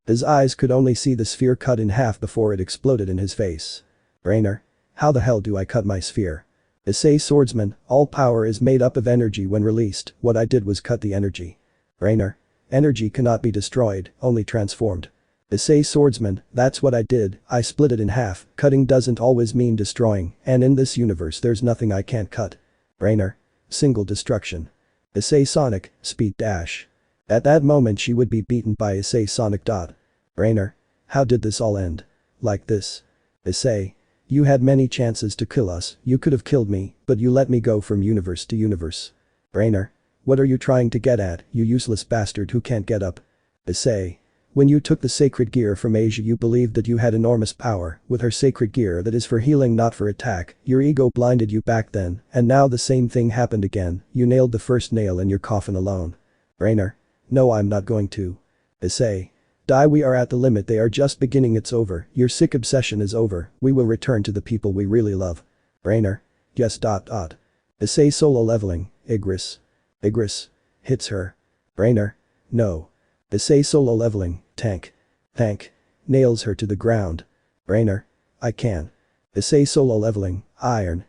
His eyes could only see the sphere cut in half before it exploded in his face. Brainer. How the hell do I cut my sphere? Issei Swordsman, all power is made up of energy when released, what I did was cut the energy. Brainer. Energy cannot be destroyed, only transformed. Issei Swordsman, that's what I did, I split it in half, cutting doesn't always mean destroying, and in this universe there's nothing I can't cut. Brainer. Single destruction. Issei Sonic, speed dash. At that moment she would be beaten by Issei Sonic. Brainer. How did this all end? Like this. Issei. You had many chances to kill us, you could have killed me, but you let me go from universe to universe. Brainer. What are you trying to get at, you useless bastard who can't get up? Issei. When you took the sacred gear from Asia you believed that you had enormous power, with her sacred gear that is for healing not for attack, your ego blinded you back then, and now the same thing happened again, you nailed the first nail in your coffin alone. Brainer. No I'm not going to. Issei. Die we are at the limit they are just beginning it's over, your sick obsession is over, we will return to the people we really love. Brainer. Yes. Issei solo leveling, Igris. Igris. Hits her. Brainer. No. Issei solo leveling, tank. Nails her to the ground. Brainer. I can. Issei solo leveling, iron.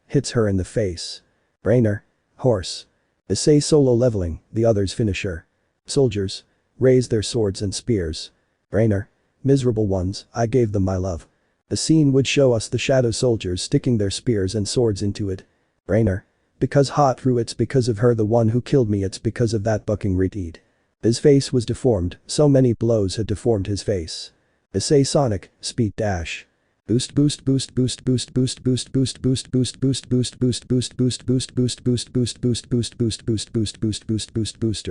Hits her in the face. Brainer. Horse. Issei solo leveling, the others finish her. Soldiers. Raise their swords and spears. Brainer. Miserable ones, I gave them my love. The scene would show us the shadow soldiers sticking their spears and swords into it. Brainer. Because hot through it's because of her the one who killed me it's because of that bucking retard. His face was deformed, so many blows had deformed his face. Issei Sonic, speed dash. Boost.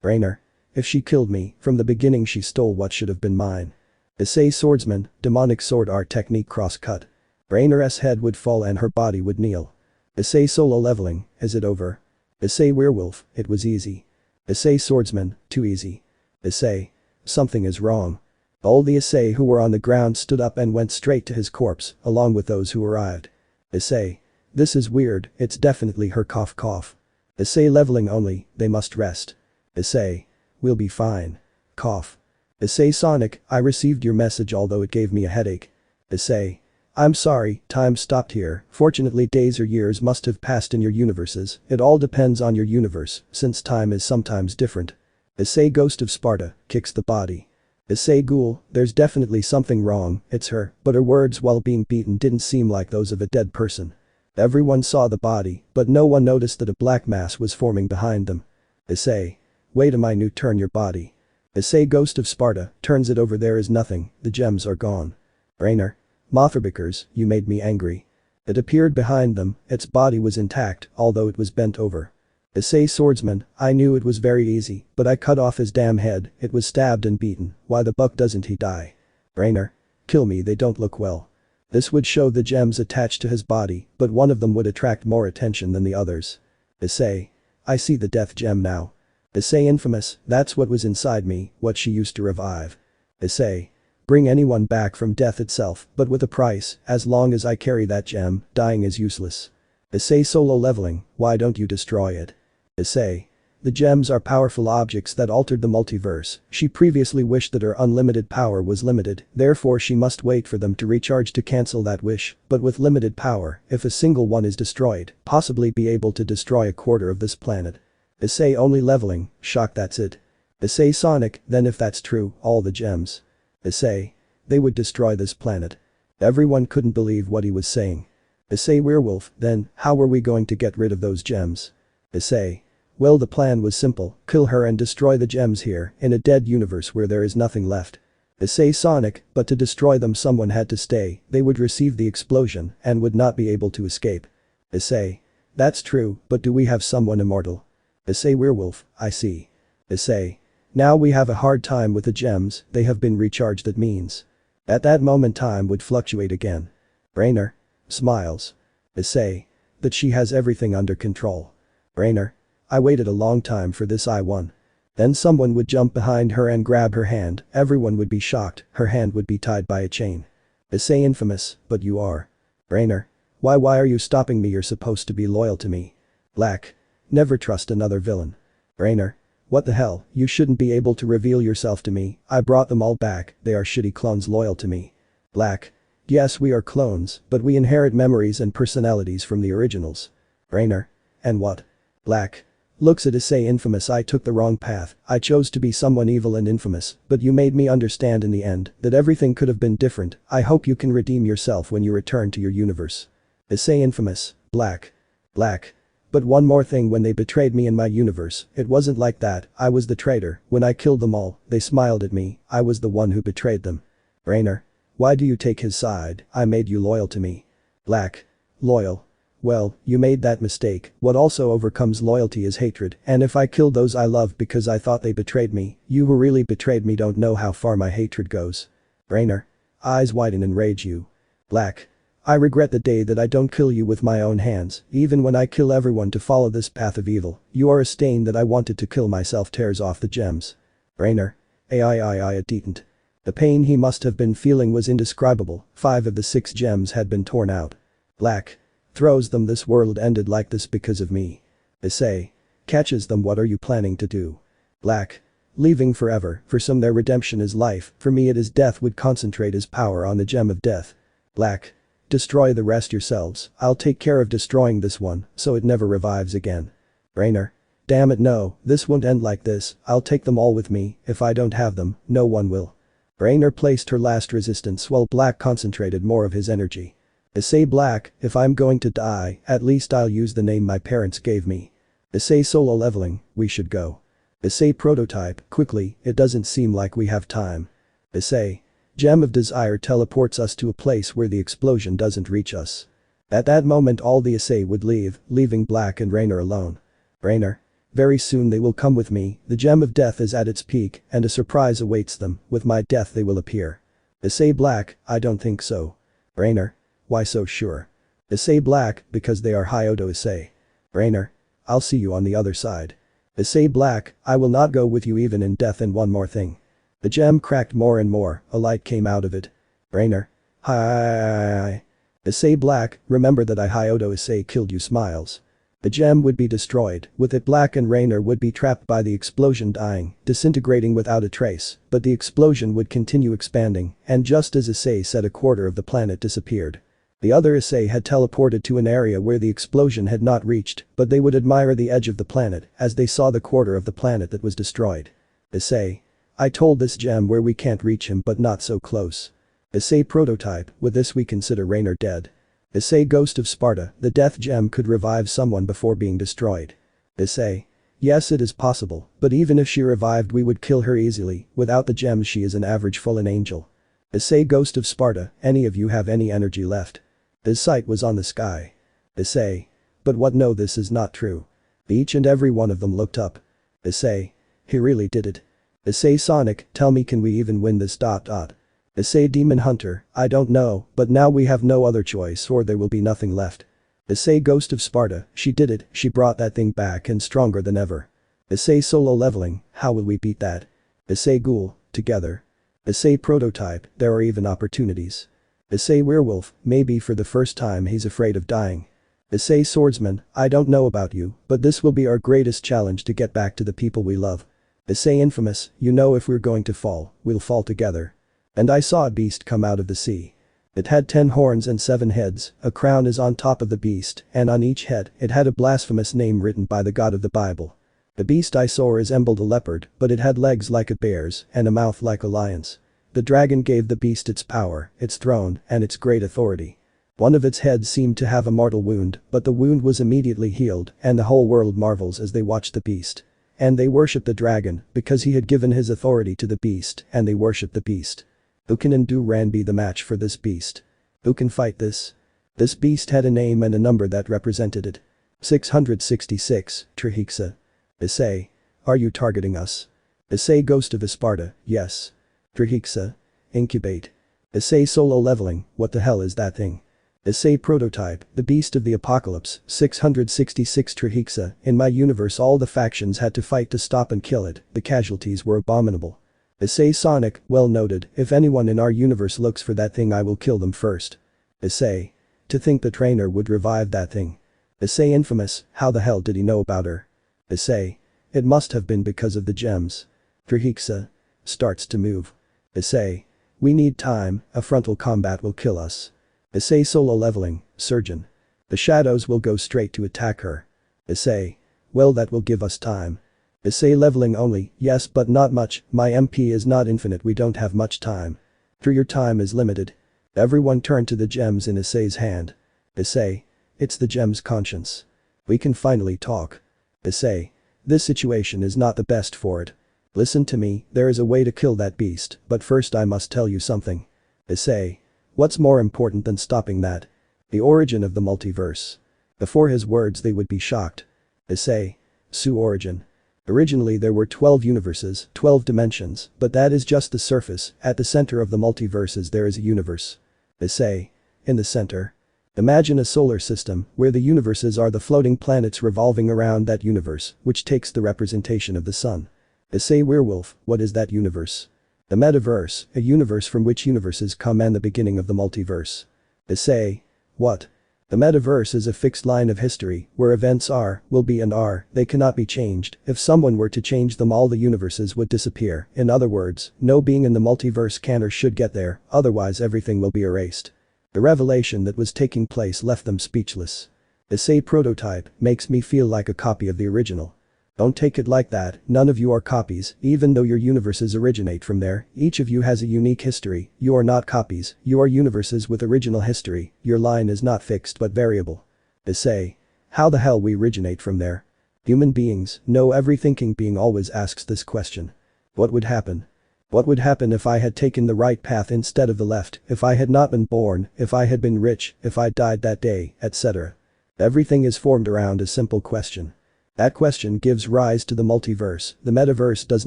Brainer. If she killed me, from the beginning she stole what should have been mine. Issei Swordsman, demonic sword art technique cross cut. Brainer's head would fall and her body would kneel. Issei solo leveling, is it over? Issei werewolf, it was easy. Issei Swordsman, too easy. Issei. Something is wrong. All the Issei who were on the ground stood up and went straight to his corpse, along with those who arrived. Issei. This is weird, it's definitely her cough. Issei leveling only, they must rest. Issei. We'll be fine. Cough. Issei Sonic, I received your message although it gave me a headache. Issei. I'm sorry, time stopped here, fortunately days or years must have passed in your universes, it all depends on your universe, since time is sometimes different. Issei Ghost of Sparta, kicks the body. Issei Ghoul, there's definitely something wrong, it's her, but her words while being beaten didn't seem like those of a dead person. Everyone saw the body, but no one noticed that a black mass was forming behind them. Issei. Wait a minute, turn your body. Issei Ghost of Sparta, turns it over there is nothing, the gems are gone. Brainer. Motherbikers, you made me angry. It appeared behind them, its body was intact, although it was bent over. Issei Swordsman, I knew it was very easy, but I cut off his damn head, it was stabbed and beaten, why the buck doesn't he die? Brainer. Kill me they don't look well. This would show the gems attached to his body, but one of them would attract more attention than the others. Issei. I see the death gem now. Issei Infamous, that's what was inside me, what she used to revive. Issei. Bring anyone back from death itself, but with a price, as long as I carry that gem, dying is useless. Issei solo leveling, why don't you destroy it? Issei. The gems are powerful objects that altered the multiverse, she previously wished that her unlimited power was limited, therefore she must wait for them to recharge to cancel that wish, but with limited power, if a single one is destroyed, possibly be able to destroy a quarter of this planet. Issei only leveling, shock that's it. Issei Sonic, then if that's true, all the gems. Issei. They would destroy this planet. Everyone couldn't believe what he was saying. Issei Werewolf, then, how were we going to get rid of those gems? Issei. Well the plan was simple, kill her and destroy the gems here, in a dead universe where there is nothing left. Issei Sonic, but to destroy them someone had to stay, they would receive the explosion, and would not be able to escape. Issei. That's true, but do we have someone immortal? Issei Werewolf, I see. Issei. Now we have a hard time with the gems, they have been recharged that means. At that moment time would fluctuate again. Brainer. Smiles. Issei. That she has everything under control. Brainer. I waited a long time for this I won. Then someone would jump behind her and grab her hand, everyone would be shocked, her hand would be tied by a chain. Issei infamous, but you are. Brainer. Why are you stopping me? You're supposed to be loyal to me. Black. Never trust another villain. Brainer. What the hell, you shouldn't be able to reveal yourself to me, I brought them all back, they are shitty clones loyal to me. Black. Yes we are clones, but we inherit memories and personalities from the originals. Brainer. And what? Black. Looks at Issei infamous. I took the wrong path, I chose to be someone evil and infamous, but you made me understand in the end that everything could have been different, I hope you can redeem yourself when you return to your universe. Issei infamous. Black. Black. But one more thing, when they betrayed me in my universe, it wasn't like that, I was the traitor, when I killed them all, they smiled at me, I was the one who betrayed them. Brainer. Why do you take his side? I made you loyal to me. Black. Loyal. Well, you made that mistake, what also overcomes loyalty is hatred, and if I killed those I love because I thought they betrayed me, you who really betrayed me don't know how far my hatred goes. Brainer. Eyes widen in rage. You. Black. I regret the day that I don't kill you with my own hands, even when I kill everyone to follow this path of evil, you are a stain that I wanted to kill myself. Tears off the gems. Brainer. I didn't. The pain he must have been feeling was indescribable, 5 of the 6 gems had been torn out. Black. Throws them. This world ended like this because of me. Issei. Catches them. What are you planning to do? Black. Leaving forever, for some their redemption is life, for me it is death. Would concentrate his power on the gem of death. Black. Destroy the rest yourselves, I'll take care of destroying this one, so it never revives again. Brainer. Damn it no, this won't end like this, I'll take them all with me, if I don't have them, no one will. Brainer placed her last resistance while Black concentrated more of his energy. Issei. Black, if I'm going to die, at least I'll use the name my parents gave me. Issei. Solo leveling, we should go. Issei. Prototype, quickly, it doesn't seem like we have time. Issei. Gem of Desire teleports us to a place where the explosion doesn't reach us. At that moment all the Issei would leave, leaving Black and Rainer alone. Rainer. Very soon they will come with me, the gem of death is at its peak, and a surprise awaits them, with my death they will appear. Issei. Black, I don't think so. Rainer. Why so sure? Issei. Black, because they are hyodo Issei. Rainer. I'll see you on the other side. Issei. Black, I will not go with you even in death. And one more thing. The gem cracked more and more, a light came out of it. Brainer. Hi. Issei. Black, remember that I hyodo Issei killed you. Smiles. The gem would be destroyed, with it Black and Rainer would be trapped by the explosion, dying, disintegrating without a trace, but the explosion would continue expanding, and just as Issei said, a quarter of the planet disappeared. The other Issei had teleported to an area where the explosion had not reached, but they would admire the edge of the planet as they saw the quarter of the planet that was destroyed. Issei. I told this gem where we can't reach him but not so close. Issei. Prototype, with this we consider Rainer dead. Issei. Ghost of Sparta, the death gem could revive someone before being destroyed. Issei. Yes it is possible, but even if she revived we would kill her easily, without the gem she is an average fallen angel. Issei. Ghost of Sparta, any of you have any energy left? This sight was on the sky. Issei. But what? No, this is not true. Each and every one of them looked up. Issei. He really did it. Issei. Sonic, tell me, can we even win this? Issei. Demon Hunter, I don't know, but now we have no other choice or there will be nothing left. Issei. Ghost of Sparta, she did it, she brought that thing back and stronger than ever. Issei. Solo leveling, how will we beat that? Issei. Ghoul, together. Issei. Prototype, there are even opportunities. Issei. Werewolf, maybe for the first time he's afraid of dying. Issei. Swordsman, I don't know about you, but this will be our greatest challenge to get back to the people we love. Issei. Infamous, you know if we're going to fall, we'll fall together. And I saw a beast come out of the sea. It had 10 horns and 7 heads, a crown is on top of the beast, and on each head it had a blasphemous name written by the God of the Bible. The beast I saw resembled a leopard, but it had legs like a bear's and a mouth like a lion's. The dragon gave the beast its power, its throne, and its great authority. One of its heads seemed to have a mortal wound, but the wound was immediately healed, and the whole world marvels as they watch the beast. And they worship the dragon, because he had given his authority to the beast, and they worship the beast. Who can and do Ran be the match for this beast? Who can fight this? This beast had a name and a number that represented it. 666, Trihixa. Issei. Are you targeting us? Issei. Ghost of Sparta, yes. Trihixa. Incubate. Issei. Solo leveling, what the hell is that thing? Issei prototype, the beast of the apocalypse, 666 Trihexa, in my universe all the factions had to fight to stop and kill it, the casualties were abominable. Issei Sonic, well noted, if anyone in our universe looks for that thing I will kill them first. Issei. To think the trainer would revive that thing. Issei infamous, how the hell did he know about her? Issei. It must have been because of the gems. Trihexa. Starts to move. Issei. We need time, a frontal combat will kill us. Issei solo leveling, surgeon. The shadows will go straight to attack her. Issei. Well that will give us time. Issei leveling only, yes but not much, my MP is not infinite we don't have much time. Through your time is limited. Everyone turn to the gems in Issei's hand. Issei. It's the gem's conscience. We can finally talk. Issei. This situation is not the best for it. Listen to me, there is a way to kill that beast, but first I must tell you something. Issei. What's more important than stopping that? The origin of the multiverse. Before his words they would be shocked. Issei. Sue origin. Originally there were 12 universes, 12 dimensions, but that is just the surface, at the center of the multiverses there is a universe. Issei. In the center. Imagine a solar system, where the universes are the floating planets revolving around that universe, which takes the representation of the sun. Issei werewolf, what is that universe? The metaverse, a universe from which universes come and the beginning of the multiverse. Issei. What? The metaverse is a fixed line of history, where events are, will be and are, they cannot be changed, if someone were to change them all the universes would disappear, in other words, no being in the multiverse can or should get there, otherwise everything will be erased. The revelation that was taking place left them speechless. Issei prototype makes me feel like a copy of the original. Don't take it like that, none of you are copies, even though your universes originate from there, each of you has a unique history, you are not copies, you are universes with original history, your line is not fixed but variable. Issei. How the hell we originate from there? Human beings, no every thinking being always asks this question. What would happen? What would happen if I had taken the right path instead of the left, if I had not been born, if I had been rich, if I died that day, etc. Everything is formed around a simple question. That question gives rise to the multiverse, the metaverse does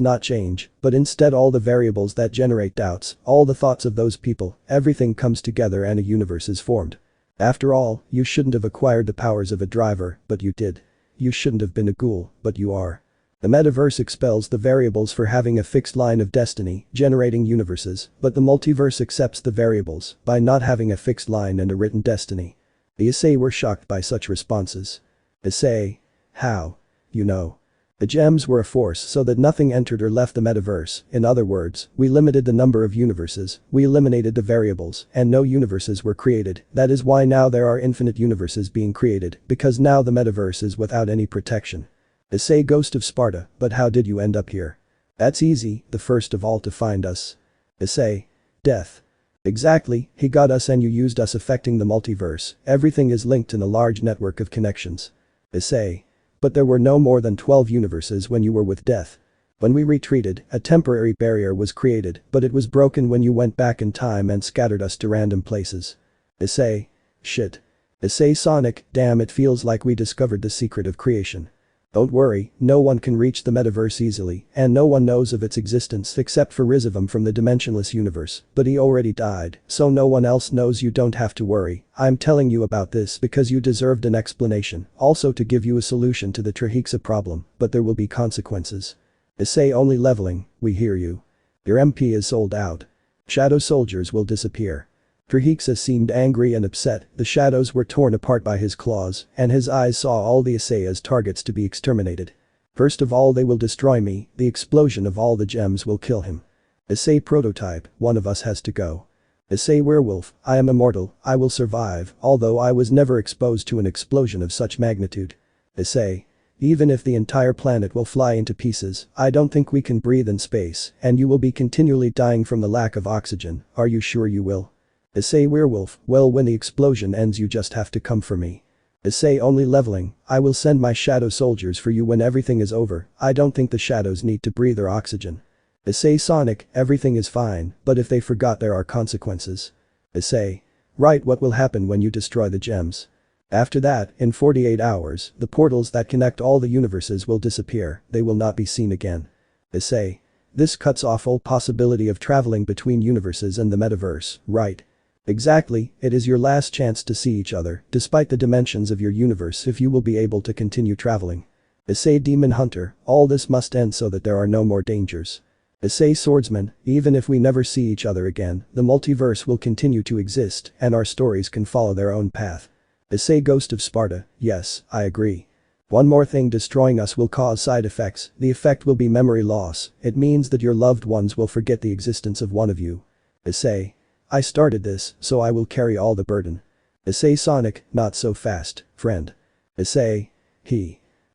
not change, but instead all the variables that generate doubts, all the thoughts of those people, everything comes together and a universe is formed. After all, you shouldn't have acquired the powers of a driver, but you did. You shouldn't have been a ghoul, but you are. The metaverse expels the variables for having a fixed line of destiny, generating universes, but the multiverse accepts the variables by not having a fixed line and a written destiny. The Issei were shocked by such responses. Issei. How? You know. The gems were a force so that nothing entered or left the metaverse, in other words, we limited the number of universes, we eliminated the variables, and no universes were created, that is why now there are infinite universes being created, because now the metaverse is without any protection. Issei Ghost of Sparta, but how did you end up here? That's easy, the first of all to find us. Issei. Death. Exactly, he got us and you used us affecting the multiverse, everything is linked in a large network of connections. Issei. But there were no more than 12 universes when you were with Death. When we retreated, a temporary barrier was created, but it was broken when you went back in time and scattered us to random places. Issei. Shit. Issei Sonic, damn it feels like we discovered the secret of creation. Don't worry, no one can reach the metaverse easily, and no one knows of its existence except for Rizivum from the dimensionless universe, but he already died, so no one else knows you don't have to worry, I'm telling you about this because you deserved an explanation, also to give you a solution to the Trihexa problem, but there will be consequences. Issei only leveling, we hear you. Your MP is sold out. Shadow soldiers will disappear. Trihexa seemed angry and upset, the shadows were torn apart by his claws, and his eyes saw all the Issei as targets to be exterminated. First of all they will destroy me, the explosion of all the gems will kill him. Issei prototype, one of us has to go. Issei werewolf, I am immortal, I will survive, although I was never exposed to an explosion of such magnitude. Issei. Even if the entire planet will fly into pieces, I don't think we can breathe in space, and you will be continually dying from the lack of oxygen, are you sure you will? Issei werewolf, well when the explosion ends you just have to come for me. Issei only leveling, I will send my shadow soldiers for you when everything is over, I don't think the shadows need to breathe or oxygen. Issei Sonic, everything is fine, but if they forgot there are consequences. Issei. Right, what will happen when you destroy the gems? After that, in 48 hours, the portals that connect all the universes will disappear, they will not be seen again. Issei. This cuts off all possibility of traveling between universes and the metaverse, right? Exactly, it is your last chance to see each other, despite the dimensions of your universe if you will be able to continue traveling. Issei Demon Hunter, all this must end so that there are no more dangers. Issei Swordsman, even if we never see each other again, the multiverse will continue to exist and our stories can follow their own path. Issei Ghost of Sparta, yes, I agree. One more thing, destroying us will cause side effects, the effect will be memory loss, it means that your loved ones will forget the existence of one of you. Issei. I started this, so I will carry all the burden. Issei Sonic, not so fast, friend. Issei.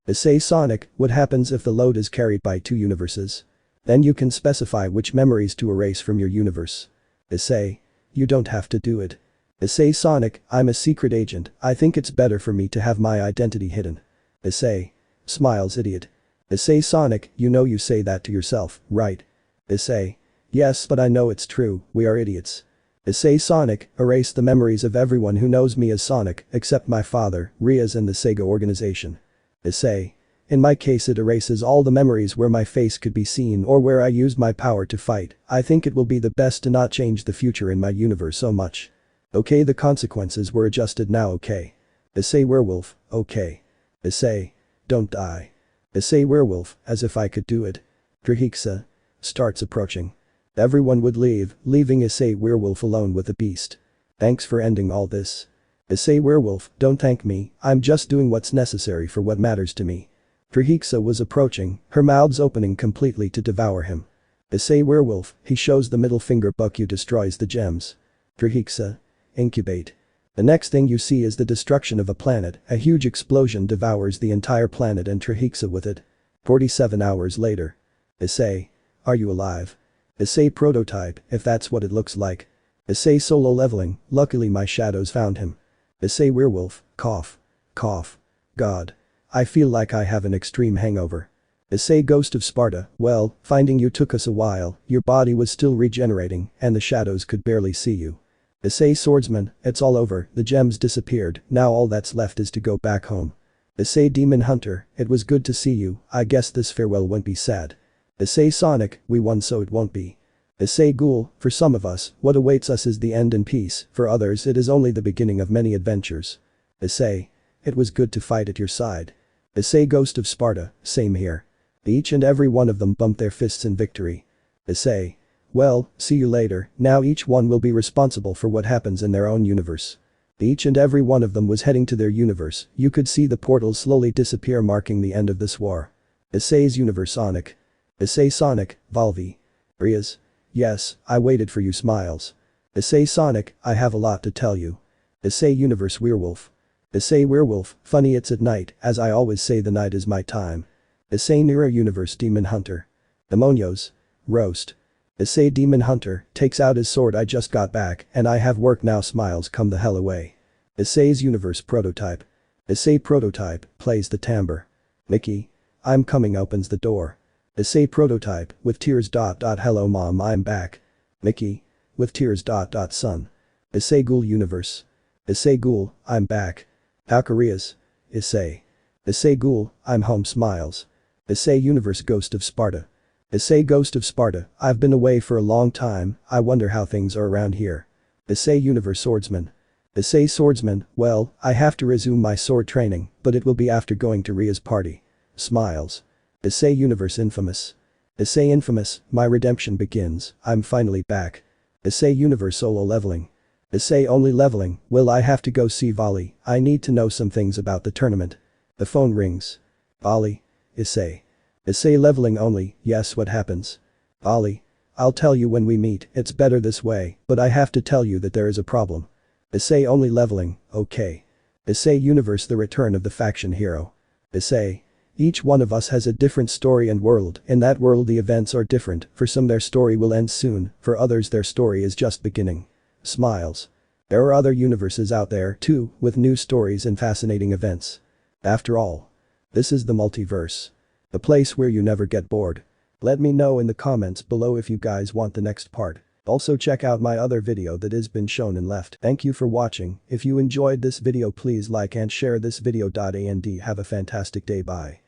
Issei Sonic, what happens if the load is carried by two universes? Then you can specify which memories to erase from your universe. Issei. You don't have to do it. Issei Sonic, I'm a secret agent, I think it's better for me to have my identity hidden. Issei. Smiles idiot. Issei Sonic, you know you say that to yourself, right? Issei. Yes, but I know it's true, we are idiots. Issei Sonic, erase the memories of everyone who knows me as Sonic, except my father, Rias and the Sega organization. Issei. In my case it erases all the memories where my face could be seen or where I used my power to fight, I think it will be the best to not change the future in my universe so much. Okay, the consequences were adjusted now, okay. Issei Werewolf, okay. Issei. Don't die. Issei Werewolf, as if I could do it. Trihixa. Starts approaching. Everyone would leave, leaving Issei Werewolf alone with the beast. Thanks for ending all this. Issei Werewolf, don't thank me, I'm just doing what's necessary for what matters to me. Trihixa was approaching, her mouths opening completely to devour him. Issei Werewolf, he shows the middle finger, Bukyu destroys the gems. Trihixa. Incubate. The next thing you see is the destruction of a planet, a huge explosion devours the entire planet and Trihixa with it. 47 hours later. Issei. Are you alive? Issei Prototype, if that's what it looks like. Issei Solo leveling, luckily my shadows found him. Issei Werewolf, cough. Cough. God. I feel like I have an extreme hangover. Issei Ghost of Sparta, well, finding you took us a while, your body was still regenerating and the shadows could barely see you. Issei Swordsman, it's all over, the gems disappeared, now all that's left is to go back home. Issei Demon Hunter, it was good to see you, I guess this farewell won't be sad. Issei Sonic, we won so it won't be. Issei Ghoul, for some of us, what awaits us is the end and peace, for others it is only the beginning of many adventures. Issei. It was good to fight at your side. Issei Ghost of Sparta, same here. Each and every one of them bumped their fists in victory. Issei. Well, see you later, now each one will be responsible for what happens in their own universe. Each and every one of them was heading to their universe, you could see the portals slowly disappear marking the end of this war. Issei's universe Sonic. Issei Sonic, Volvi. Rias. Yes, I waited for you smiles. Issei Sonic, I have a lot to tell you. Issei Universe Werewolf. Issei Werewolf, funny it's at night, as I always say the night is my time. Issei Nira Universe Demon Hunter. Demonios. Roast. Issei Demon Hunter, takes out his sword, I just got back and I have work now, smiles come the hell away. Issei's Universe Prototype. Issei Prototype, plays the timbre. Mickey. I'm coming, opens the door. Issei Prototype, with tears. Hello mom, I'm back. Mickey. With tears. Son. Issei Ghoul Universe. Issei Ghoul, I'm back. Alcarias. Issei. Issei Ghoul, I'm home, smiles. Issei Universe Ghost of Sparta. Issei Ghost of Sparta, I've been away for a long time, I wonder how things are around here. Issei Universe Swordsman. Issei Swordsman, well, I have to resume my sword training, but it will be after going to Ria's party. Smiles. Issei Universe Infamous. Issei Infamous, my redemption begins, I'm finally back. Issei Universe Solo leveling. Issei only leveling, will I have to go see Volley, I need to know some things about the tournament. The phone rings. Volley. Issei. Issei leveling only, yes, what happens? Volley. I'll tell you when we meet, it's better this way, but I have to tell you that there is a problem. Issei only leveling, okay. Issei Universe The Return of the Faction Hero. Issei. Each one of us has a different story and world, in that world the events are different, for some their story will end soon, for others their story is just beginning. Smiles. There are other universes out there too, with new stories and fascinating events. After all. This is the multiverse. The place where you never get bored. Let me know in the comments below if you guys want the next part. Also check out my other video that has been shown and left. Thank you for watching, if you enjoyed this video please like and share this video. And have a fantastic day, bye.